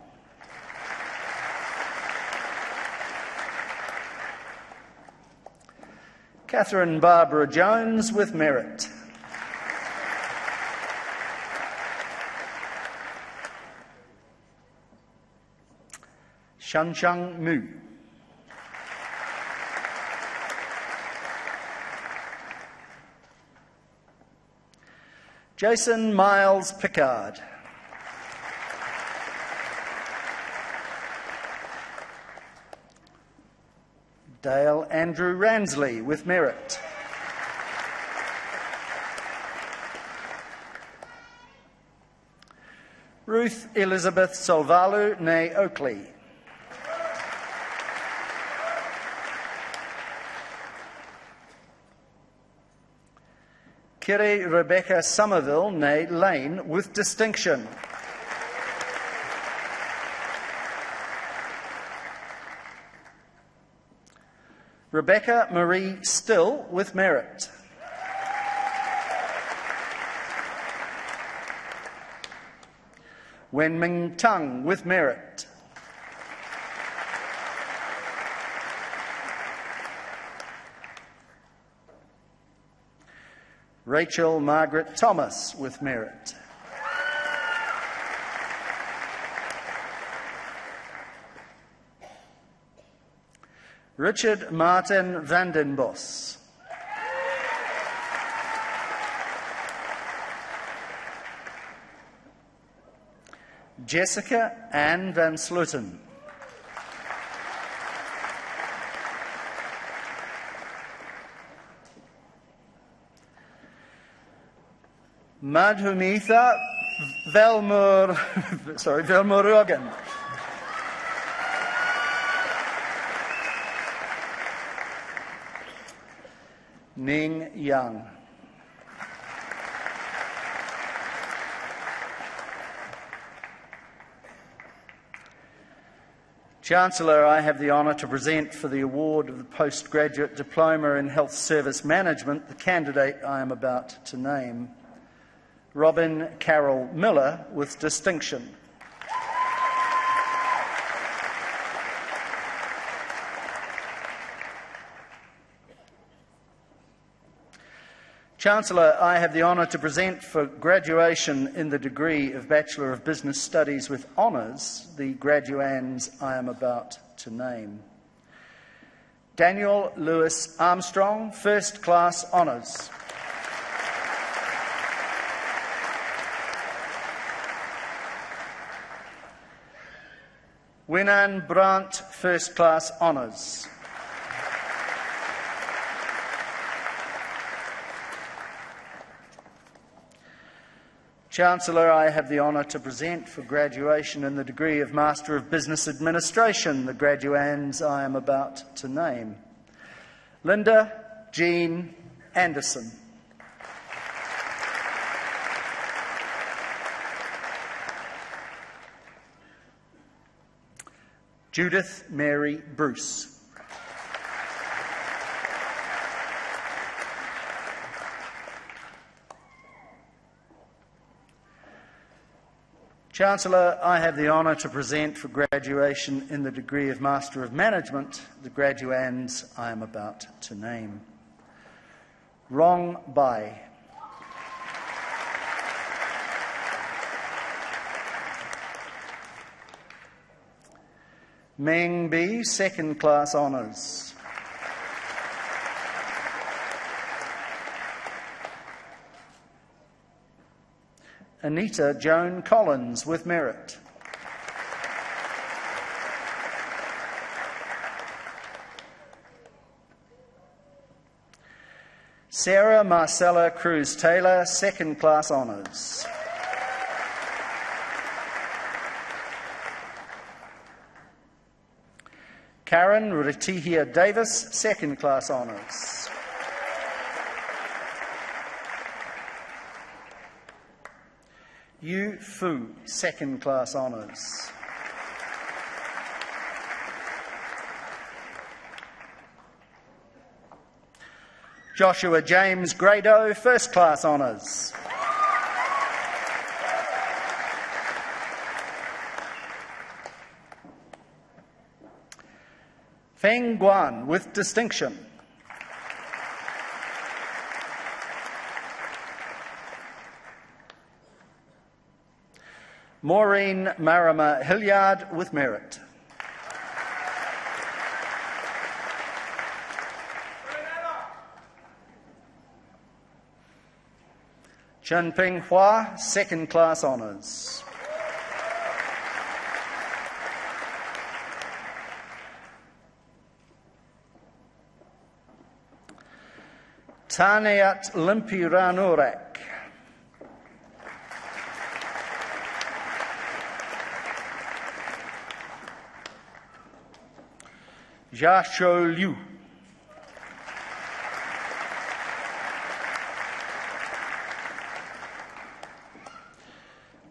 Catherine Barbara Jones with merit. Shanchang Mu. Jason Miles Pickard. Dale Andrew Ransley with merit. Ruth Elizabeth Solvalu ne Oakley. Kiri Rebecca Somerville ne Lane with distinction. Rebecca Marie Still with merit. Wenming Tung with merit. Rachel Margaret Thomas with merit. Richard Martin Vandenbos. Jessica Ann Van Sluten. Madhumitha Velmurugan. Ning Yang. Chancellor, I have the honour to present for the award of the Postgraduate Diploma in Health Service Management the candidate I am about to name, Robin Carroll Miller with distinction. Chancellor, I have the honour to present for graduation in the degree of Bachelor of Business Studies with honours the graduands I am about to name. Daniel Lewis Armstrong, First Class Honours. Winan Brandt, First Class Honours. Chancellor, I have the honour to present for graduation in the degree of Master of Business Administration the graduands I am about to name. Linda Jean Anderson. Judith Mary Bruce. Chancellor, I have the honour to present for graduation in the degree of Master of Management the graduands I am about to name. Rong Bai. Meng Bi, second class honours. Anita Joan Collins with merit. Sarah Marcella Cruz Taylor, second class honours. Karen Rutihia Davis, second class honours. Yu Fu, second class honours. Joshua James Grado, first class honours. Feng Guan with distinction. Maureen Marama Hilliard with merit. Chen Ping Hua, second class honours. Taneat Limpiranurak. Jia Shou Liu.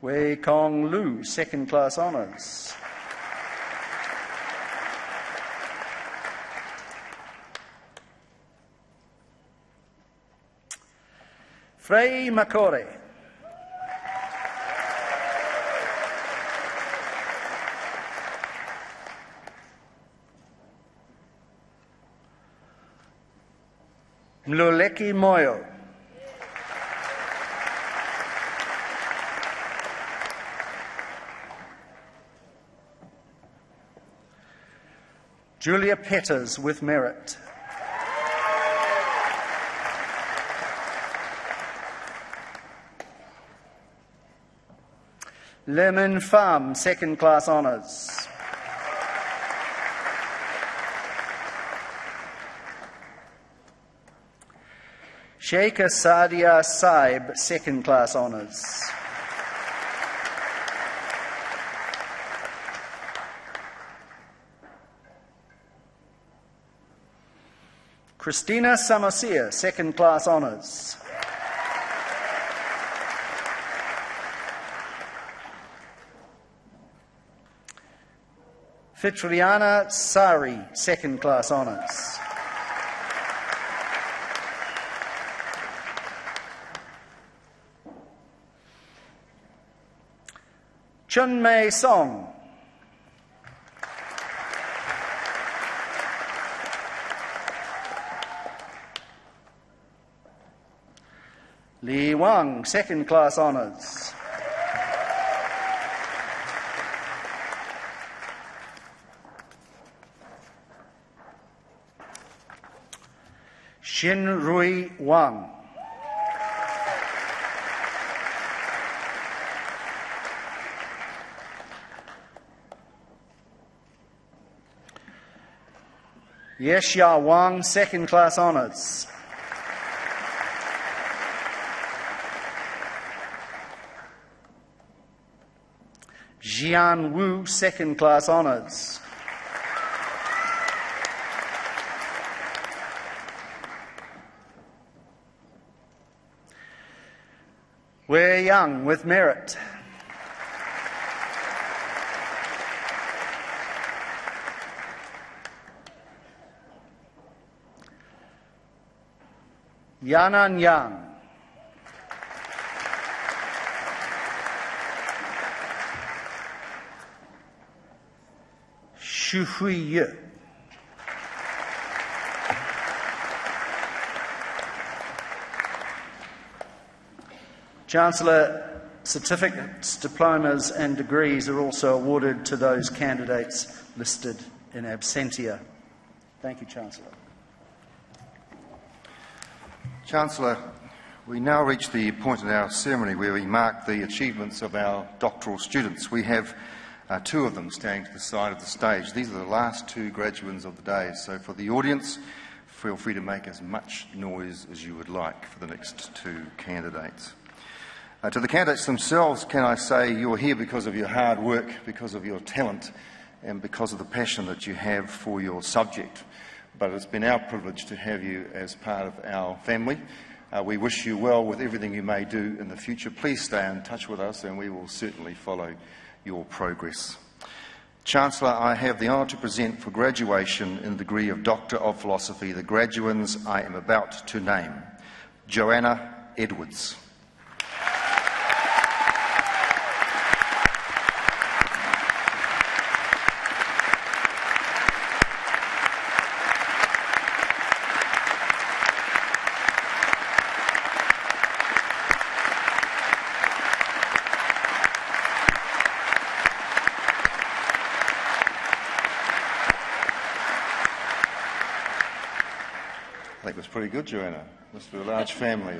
Wei Kong Lu, second class honours. Frei Makore. Mluleki Moyo. Julia Petters with merit. Lemon Pham, second class honours. Sheikha Sadia Saib, second class honours. Christina Samosia, second class honours. Fitriana Sari, second class honours. Chun Mei Song. Li Wang, second class honours. Xin Rui Wang. Yeshia Wang, second class honours. Jian Wu, second class honours. Wei Young with merit. Yanan Yang. Xu Hui Ye. Chancellor, certificates, diplomas and degrees are also awarded to those candidates listed in absentia. Thank you, Chancellor. Chancellor, we now reach the point in our ceremony where we mark the achievements of our doctoral students. We have two of them standing to the side of the stage. These are the last two graduands of the day, so for the audience, feel free to make as much noise as you would like for the next two candidates. To the candidates themselves, can I say you're here because of your hard work, because of your talent, and because of the passion that you have for your subject. But it's been our privilege to have you as part of our family. We wish you well with everything you may do in the future. Please stay in touch with us and we will certainly follow your progress. Chancellor, I have the honour to present for graduation in the degree of Doctor of Philosophy the graduands I am about to name. Joanna Edwards. I think it was pretty good, Joanna. Must be a large family.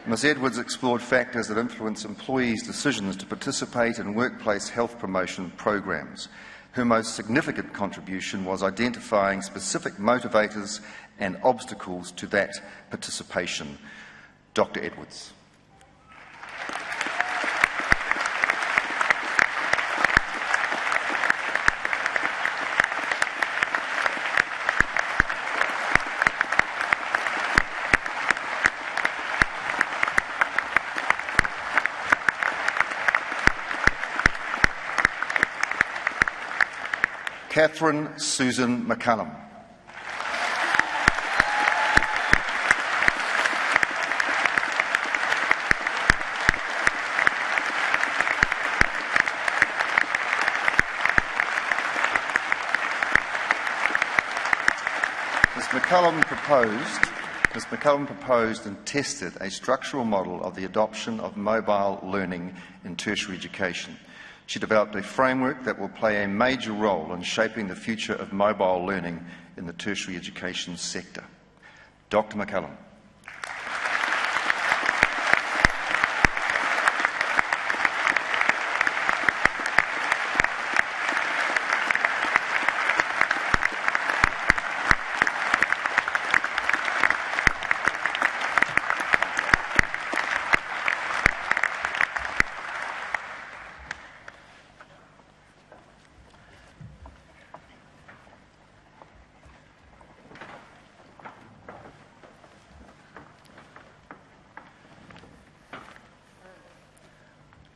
Ms Edwards explored factors that influence employees' decisions to participate in workplace health promotion programs. Her most significant contribution was identifying specific motivators and obstacles to that participation. Dr. Edwards. Catherine Susan McCullum. Ms McCullum proposed and tested a structural model of the adoption of mobile learning in tertiary education. She developed a framework that will play a major role in shaping the future of mobile learning in the tertiary education sector. Dr. McCullum.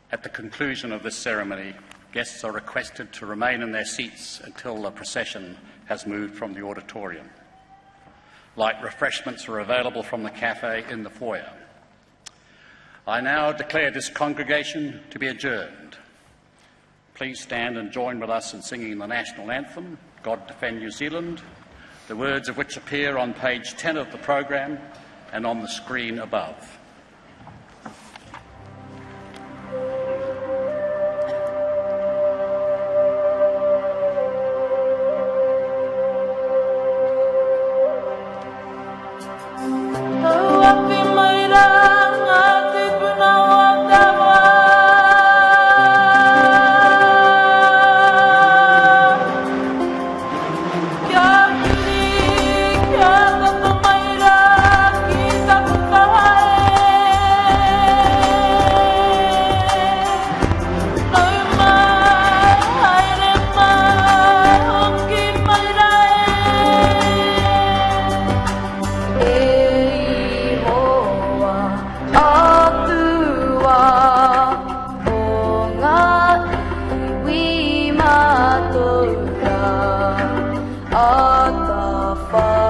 At the conclusion of this ceremony, guests are requested to remain in their seats until the procession has moved from the auditorium. Light refreshments are available from the cafe in the foyer. I now declare this congregation to be adjourned. Please stand and join with us in singing the national anthem, God Defend New Zealand, the words of which appear on page 10 of the programme and on the screen above. Bye. far.